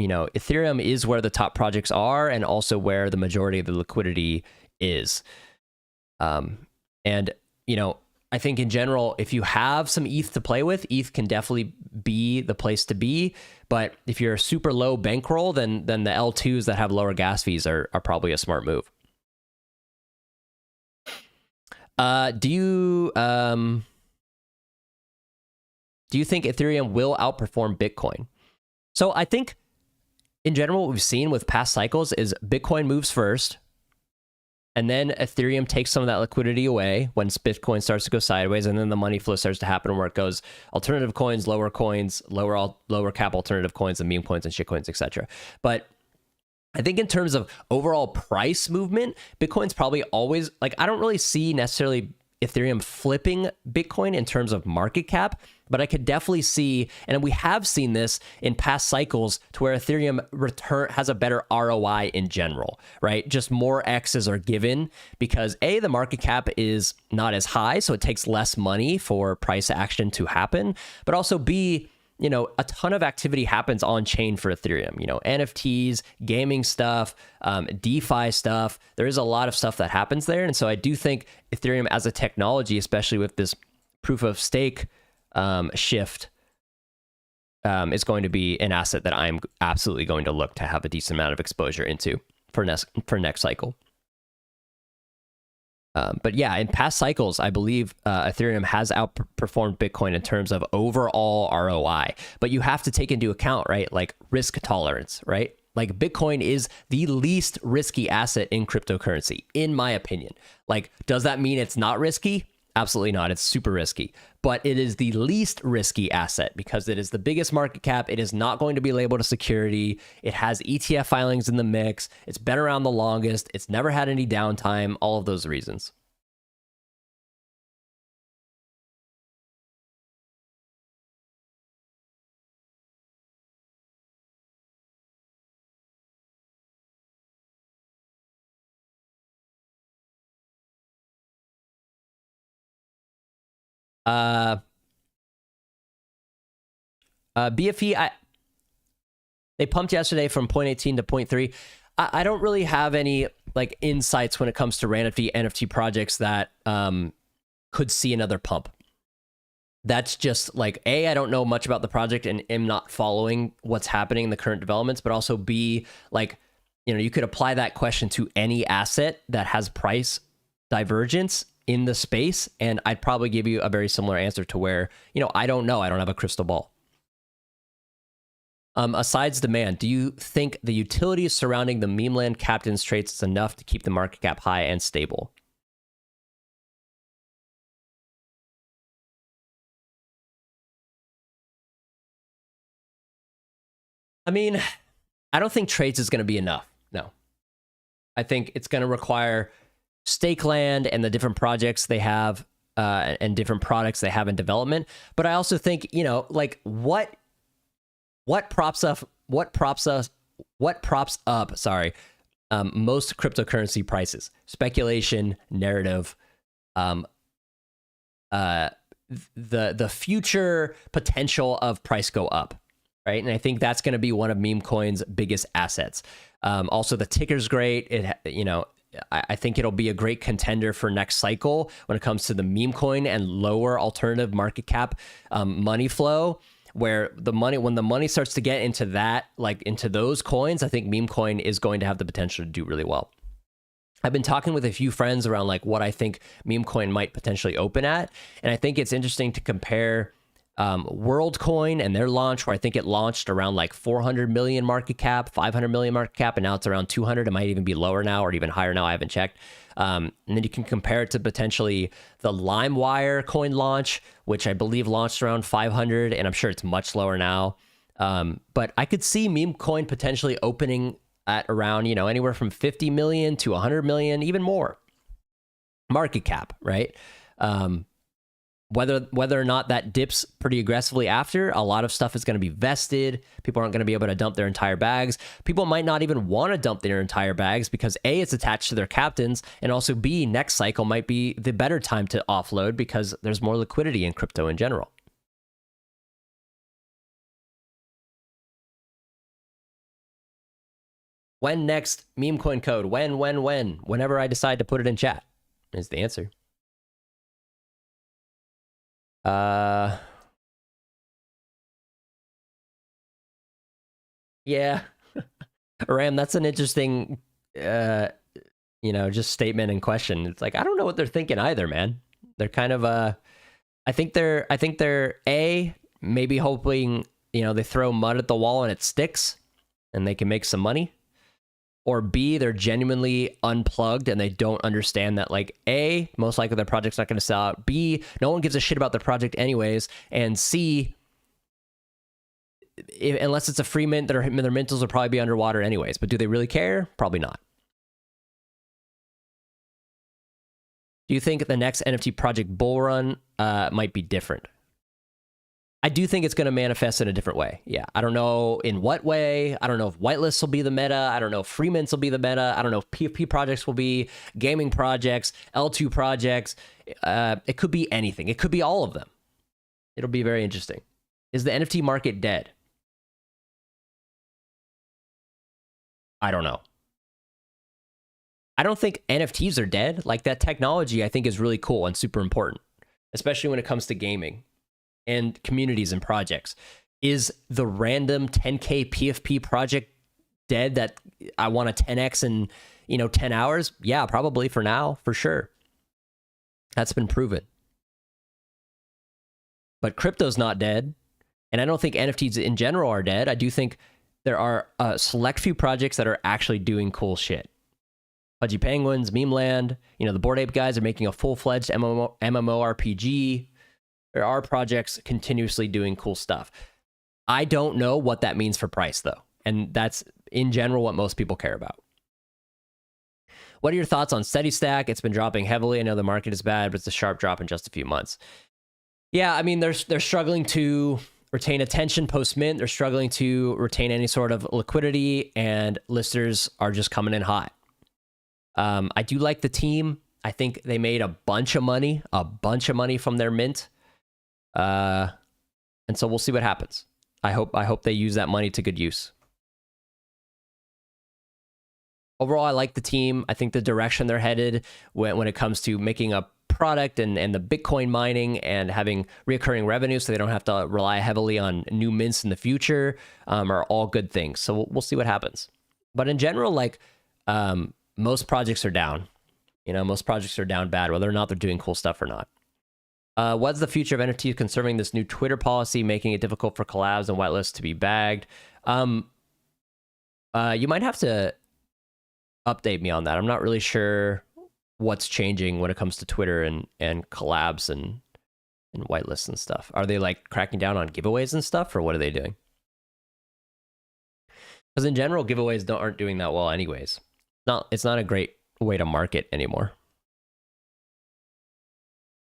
Ethereum is where the top projects are, and also where the majority of the liquidity is. And I think in general, if you have some ETH to play with, ETH can definitely be the place to be. But if you're a super low bankroll, then the L2s that have lower gas fees are probably a smart move. Do you think Ethereum will outperform Bitcoin? So I think in general, what we've seen with past cycles is Bitcoin moves first, and then Ethereum takes some of that liquidity away when Bitcoin starts to go sideways, and then the money flow starts to happen where it goes alternative coins, lower cap alternative coins, and meme coins and shitcoins, etc. But I think in terms of overall price movement, Bitcoin's probably always, like, I don't really see necessarily Ethereum flipping Bitcoin in terms of market cap, but I could definitely see, and we have seen this in past cycles, to where Ethereum has a better ROI in general, right? Just more X's are given because A, the market cap is not as high, so it takes less money for price action to happen, but also B, a ton of activity happens on chain for Ethereum, NFTs, gaming stuff, DeFi stuff. There is a lot of stuff that happens there. And so I do think Ethereum as a technology, especially with this proof of stake shift, is going to be an asset that I'm absolutely going to look to have a decent amount of exposure into for next cycle. But yeah, in past cycles, I believe Ethereum has outperformed Bitcoin in terms of overall ROI. But you have to take into account, right, like risk tolerance, right? Like Bitcoin is the least risky asset in cryptocurrency, in my opinion. Like, does that mean it's not risky? Absolutely not. It's super risky. But it is the least risky asset because it is the biggest market cap. It is not going to be labeled a security. It has ETF filings in the mix. It's been around the longest. It's never had any downtime. All of those reasons. BFE, they pumped yesterday from 0.18 to 0.3. I don't really have any like insights when it comes to NFT projects that could see another pump. That's just like, A, I don't know much about the project and am not following what's happening in the current developments, but also B, like, you know, you could apply that question to any asset that has price divergence in the space, and I'd probably give you a very similar answer to where, you know, I don't know. I don't have a crystal ball. Asides demand, do you think the utilities surrounding the meme land captains traits is enough to keep the market cap high and stable? I mean, I don't think trades is going to be enough. No. I think it's going to require stake land and the different projects they have and different products they have in development. But I also think, you know, like what props up most cryptocurrency prices? Speculation, narrative, the future potential of price go up, right? And I think that's going to be one of meme coin's biggest assets. Also, the ticker's great. I think it'll be a great contender for next cycle when it comes to the meme coin and lower alternative market cap money flow. Where when the money starts to get into that, like into those coins, I think meme coin is going to have the potential to do really well. I've been talking with a few friends around like what I think meme coin might potentially open at, and I think it's interesting to compare WorldCoin and their launch, where I think it launched around like 400 million market cap, 500 million market cap, and now it's around 200. It might even be lower now or even higher now. I haven't checked. And then you can compare it to potentially the LimeWire coin launch, which I believe launched around 500, and I'm sure it's much lower now. But I could see meme coin potentially opening at around, you know, anywhere from 50 million to 100 million, even more market cap, right? Whether or not that dips pretty aggressively after, a lot of stuff is going to be vested. People aren't going to be able to dump their entire bags. People might not even want to dump their entire bags because A, it's attached to their captains, and also B, next cycle might be the better time to offload because there's more liquidity in crypto in general. When next meme coin code? When? Whenever I decide to put it in chat is the answer. Yeah. Ram, that's an interesting, just statement and question. It's like, I don't know what they're thinking either, man. They're kind of, I think they're A, maybe hoping, they throw mud at the wall and it sticks and they can make some money. Or B, they're genuinely unplugged and they don't understand that, like, A, most likely their project's not going to sell out. B, no one gives a shit about their project anyways. And C, unless it's a free mint, their mintals will probably be underwater anyways. But do they really care? Probably not. Do you think the next NFT project bull run might be different? I do think it's going to manifest in a different way. Yeah, I don't know in what way. I don't know if whitelists will be the meta. I don't know if free mints will be the meta. I don't know if PFP projects will be, gaming projects, L2 projects. It could be anything. It could be all of them. It'll be very interesting. Is the NFT market dead? I don't know. I don't think NFTs are dead. Like, that technology, I think, is really cool and super important, especially when it comes to gaming and communities and projects. Is the random 10K PFP project dead that I want a 10X in, 10 hours? Yeah, probably for now, for sure. That's been proven. But crypto's not dead. And I don't think NFTs in general are dead. I do think there are a select few projects that are actually doing cool shit. Pudgy Penguins, Meme Land, the Bored Ape guys are making a full-fledged MMORPG. There are projects continuously doing cool stuff. I don't know what that means for price, though. And that's, in general, what most people care about. What are your thoughts on Steady Stack? It's been dropping heavily. I know the market is bad, but it's a sharp drop in just a few months. Yeah, I mean, they're struggling to retain attention post-mint. They're struggling to retain any sort of liquidity, and listers are just coming in hot. I do like the team. I think they made a bunch of money from their mint. And so we'll see what happens. I hope they use that money to good use. Overall, I like the team. I think the direction they're headed when it comes to making a product and the Bitcoin mining and having recurring revenue so they don't have to rely heavily on new mints in the future are all good things. So we'll see what happens. But in general, like most projects are down. You know, most projects are down bad, whether or not they're doing cool stuff or not. What's the future of NFTs concerning this new Twitter policy, making it difficult for collabs and whitelists to be bagged? You might have to update me on that. I'm not really sure what's changing when it comes to Twitter and collabs and whitelists and stuff. Are they like cracking down on giveaways and stuff, or what are they doing? Because in general, giveaways aren't doing that well anyways. It's not a great way to market anymore.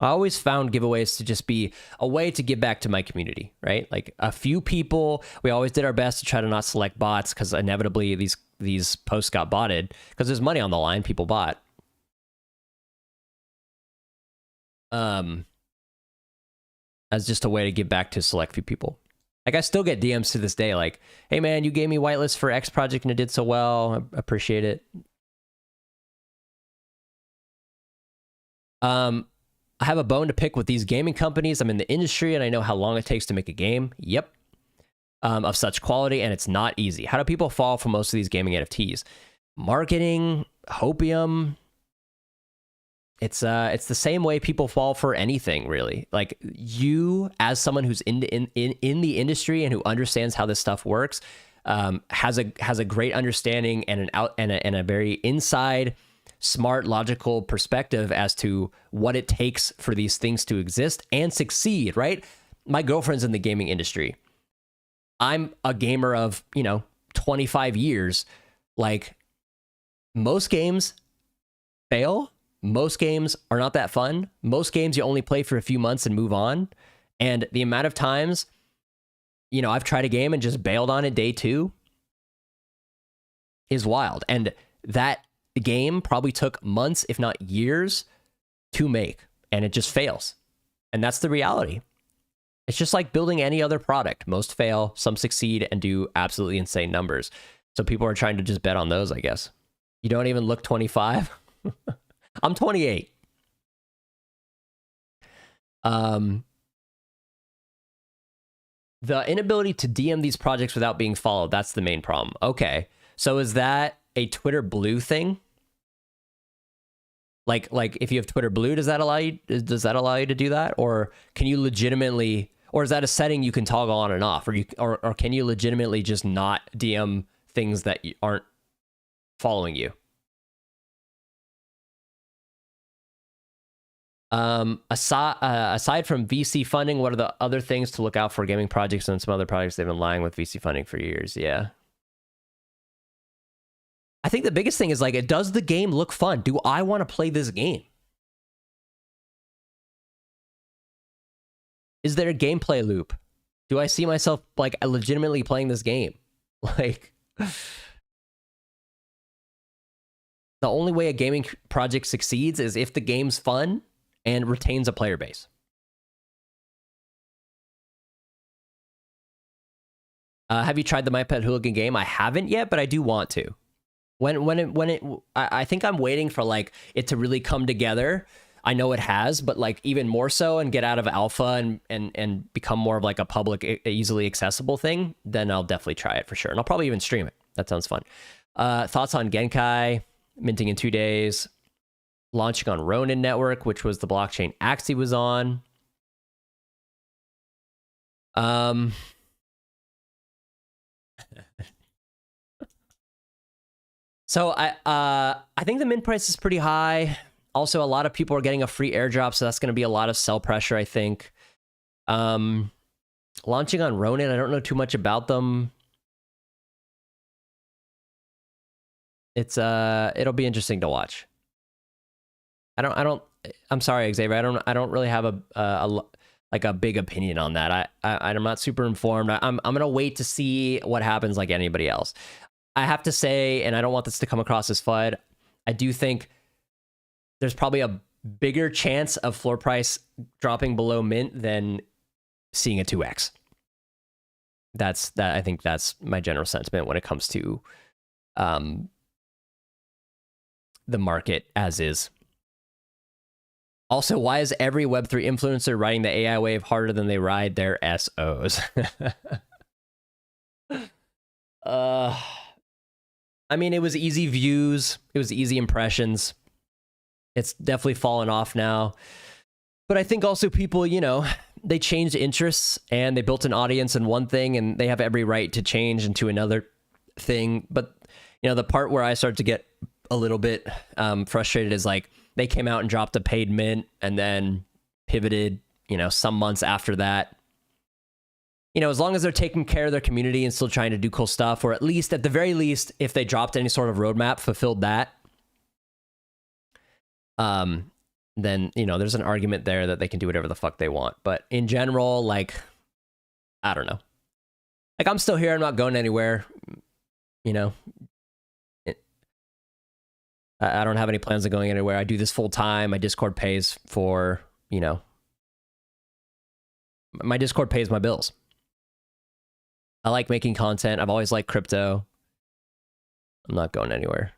I always found giveaways to just be a way to give back to my community, right? Like a few people, we always did our best to try to not select bots because inevitably these posts got botted because there's money on the line, people bought. As just a way to give back to a select few people. Like I still get DMs to this day like, hey man, you gave me whitelist for X project and it did so well. I appreciate it. I have a bone to pick with these gaming companies. I'm in the industry and I know how long it takes to make a game. Yep. Of such quality, and it's not easy. How do people fall for most of these gaming NFTs? Marketing, hopium. It's the same way people fall for anything, really. Like you, as someone who's in the industry and who understands how this stuff works, has a great understanding and a very inside, smart, logical perspective as to what it takes for these things to exist and succeed, right? My girlfriend's in the gaming industry. I'm a gamer of, 25 years. Like, most games fail. Most games are not that fun. Most games you only play for a few months and move on. And the amount of times, I've tried a game and just bailed on it day 2 is wild. And that game probably took months, if not years, to make, and it just fails. And that's the reality. It's just like building any other product. Most fail, some succeed and do absolutely insane numbers. So people are trying to just bet on those, I guess. You don't even look 25. I'm 28. The inability to DM these projects without being followed, that's the main problem. Okay. So is that a Twitter Blue thing? Like if you have Twitter Blue, does that allow you to do that? Or can you legitimately, or is that a setting you can toggle on and off? Or can you legitimately just not DM things that aren't following you? Aside from VC funding, what are the other things to look out for gaming projects and some other projects they've been lying with VC funding for years? Yeah. I think the biggest thing is like, does the game look fun? Do I want to play this game? Is there a gameplay loop? Do I see myself like legitimately playing this game? Like, the only way a gaming project succeeds is if the game's fun and retains a player base. Have you tried the My Pet Hooligan game? I haven't yet, but I do want to. I think I'm waiting for like it to really come together. I know it has, but like even more so and get out of alpha and become more of like a public, easily accessible thing, then I'll definitely try it for sure. And I'll probably even stream it. That sounds fun. Thoughts on Genkai, minting in 2 days, launching on Ronin Network, which was the blockchain Axie was on. So I think the mint price is pretty high. Also, a lot of people are getting a free airdrop, so that's going to be a lot of sell pressure, I think. Launching on Ronin, I don't know too much about them. It'll be interesting to watch. I'm sorry, Xavier. I don't really have a big opinion on that. I'm not super informed. I'm gonna wait to see what happens like anybody else. I have to say, and I don't want this to come across as FUD, I do think there's probably a bigger chance of floor price dropping below mint than seeing a 2x. I think that's my general sentiment when it comes to the market as is. Also, why is every Web3 influencer riding the AI wave harder than they ride their SOs? I mean, it was easy views. It was easy impressions. It's definitely fallen off now. But I think also people, you know, they changed interests and they built an audience in one thing and they have every right to change into another thing. But, you know, the part where I start to get a little bit frustrated is like they came out and dropped a paid mint and then pivoted, you know, some months after that. You know, as long as they're taking care of their community and still trying to do cool stuff, or at least, at the very least, if they dropped any sort of roadmap, fulfilled that, then, you know, there's an argument there that they can do whatever the fuck they want. But in general, like, I don't know. Like, I'm still here. I'm not going anywhere. You know, I don't have any plans of going anywhere. I do this full time. My Discord pays for, you know, my Discord pays my bills. I like making content. I've always liked crypto. I'm not going anywhere.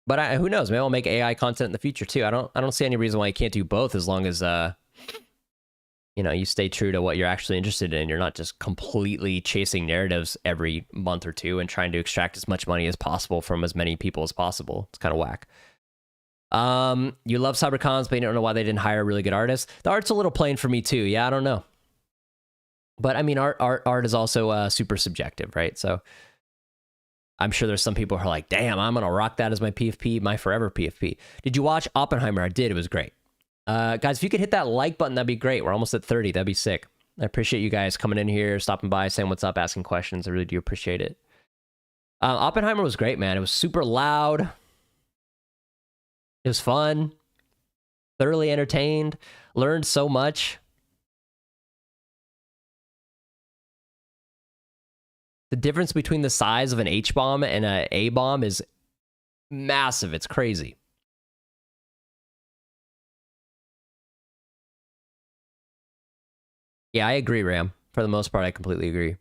But who knows? Maybe I'll make AI content in the future too. I don't see any reason why you can't do both, as long as you know, you stay true to what you're actually interested in. You're not just completely chasing narratives every month or two and trying to extract as much money as possible from as many people as possible. It's kind of whack. You love cybercons, but you don't know why they didn't hire a really good artist. The art's a little plain for me too. Yeah, I don't know. But I mean, art is also super subjective, right? So I'm sure there's some people who are like, damn, I'm gonna rock that as my PFP, my forever PFP. Did you watch Oppenheimer? I did. It was great. Guys, if you could hit that like button, that'd be great. We're almost at 30. That'd be sick. I appreciate you guys coming in here, stopping by, saying what's up, asking questions. I really do appreciate it. Oppenheimer was great, man. It was super loud. It was fun. Thoroughly entertained. Learned so much. The difference between the size of an H-bomb and an A-bomb is massive. It's crazy. Yeah, I agree, Ram. For the most part, I completely agree.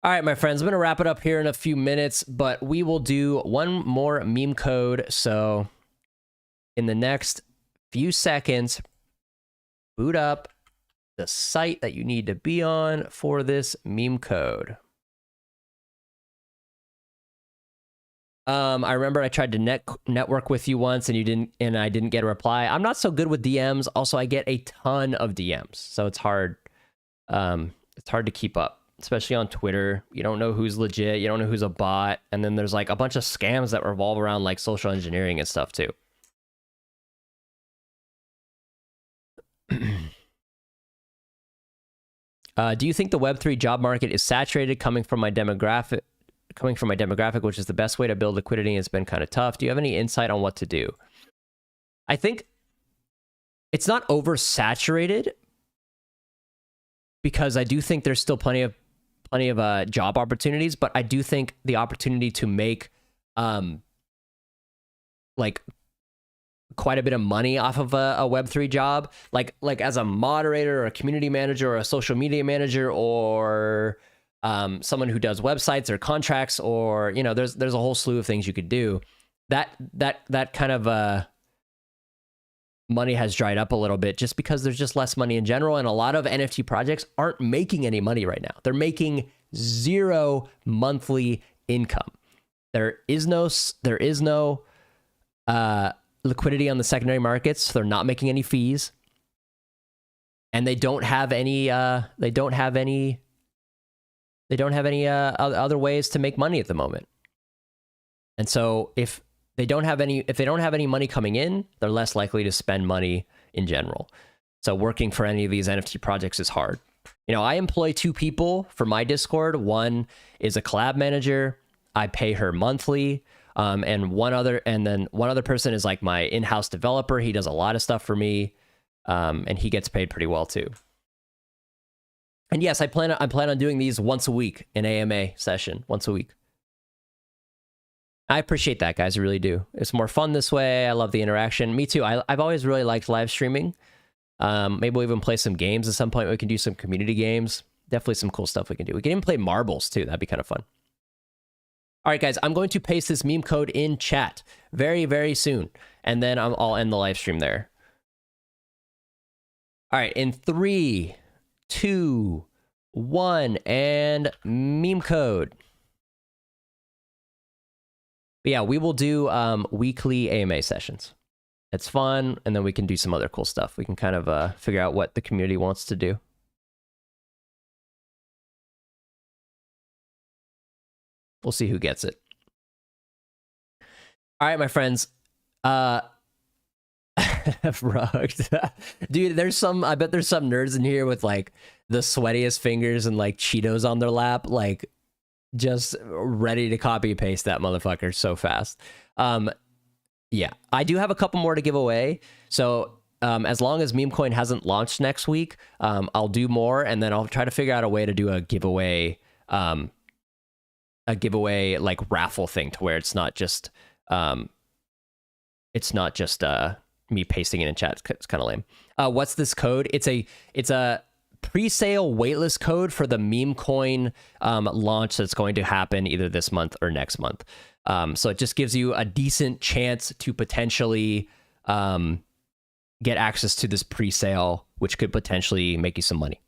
All right, my friends, I'm going to wrap it up here in a few minutes, but we will do one more meme code. So in the next few seconds, boot up the site that you need to be on for this meme code. I remember I tried to network with you once and I didn't get a reply. I'm not so good with DMs. Also, I get a ton of DMs, so it's hard. It's hard to keep up, especially on Twitter. You don't know who's legit. You don't know who's a bot. And then there's like a bunch of scams that revolve around like social engineering and stuff too. Do you think the Web3 job market is saturated coming from my demographic, which is the best way to build liquidity? Has been kind of tough. Do you have any insight on what to do? I think it's not oversaturated, because I do think there's still plenty of job opportunities, but I do think the opportunity to make like quite a bit of money off of a Web3 job, like as a moderator or a community manager or a social media manager, or someone who does websites or contracts, or, you know, there's a whole slew of things you could do. That kind of money has dried up a little bit, just because there's just less money in general, and a lot of NFT projects aren't making any money right now. They're making 0 monthly income. There is no liquidity on the secondary markets. So they're not making any fees, and they don't have any other ways to make money at the moment. And so if they don't have any money coming in, they're less likely to spend money in general. So working for any of these NFT projects is hard. You know, I employ 2 people for my Discord. One is a collab manager. I pay her monthly. And one other person is like my in-house developer. He does a lot of stuff for me. And he gets paid pretty well too. And yes, I plan on doing these once a week, an AMA session once a week. I appreciate that, guys. I really do. It's more fun this way. I love the interaction. Me too. I've always really liked live streaming. Maybe we'll even play some games at some point. We can do some community games. Definitely some cool stuff we can do. We can even play marbles too. That'd be kind of fun. All right, guys, I'm going to paste this meme code in chat very, very soon. And then I'll end the live stream there. All right, in 3, 2, 1, and meme code. But yeah, we will do weekly AMA sessions. It's fun, and then we can do some other cool stuff. We can kind of figure out what the community wants to do. We'll see who gets it. All right, my friends. Rugged. Dude, I bet there's some nerds in here with like the sweatiest fingers and like Cheetos on their lap, like just ready to copy and paste that motherfucker so fast. Yeah, I do have a couple more to give away. So as long as meme coin hasn't launched next week, I'll do more, and then I'll try to figure out a way to do a giveaway like raffle thing to where it's not just me pasting it in chat. It's kind of lame. What's this code? It's a pre-sale waitlist code for the meme coin launch that's going to happen either this month or next month. So it just gives you a decent chance to potentially get access to this pre-sale, which could potentially make you some money.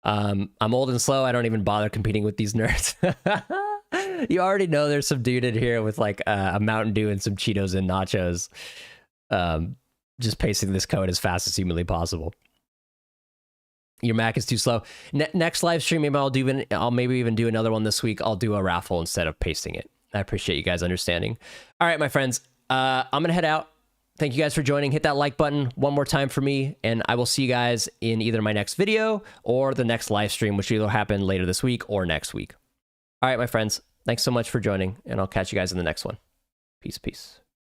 I'm old and slow. I don't even bother competing with these nerds. You already know there's some dude in here with like a Mountain Dew and some Cheetos and nachos. Just pasting this code as fast as humanly possible. Your Mac is too slow. Next live stream, maybe I'll maybe even do another one this week. I'll do a raffle instead of pasting it. I appreciate you guys understanding. All right, my friends, I'm gonna head out. Thank you guys for joining. Hit that like button one more time for me, and I will see you guys in either my next video or the next live stream, which will either happen later this week or next week. All right, my friends, thanks so much for joining, and I'll catch you guys in the next one. Peace, peace.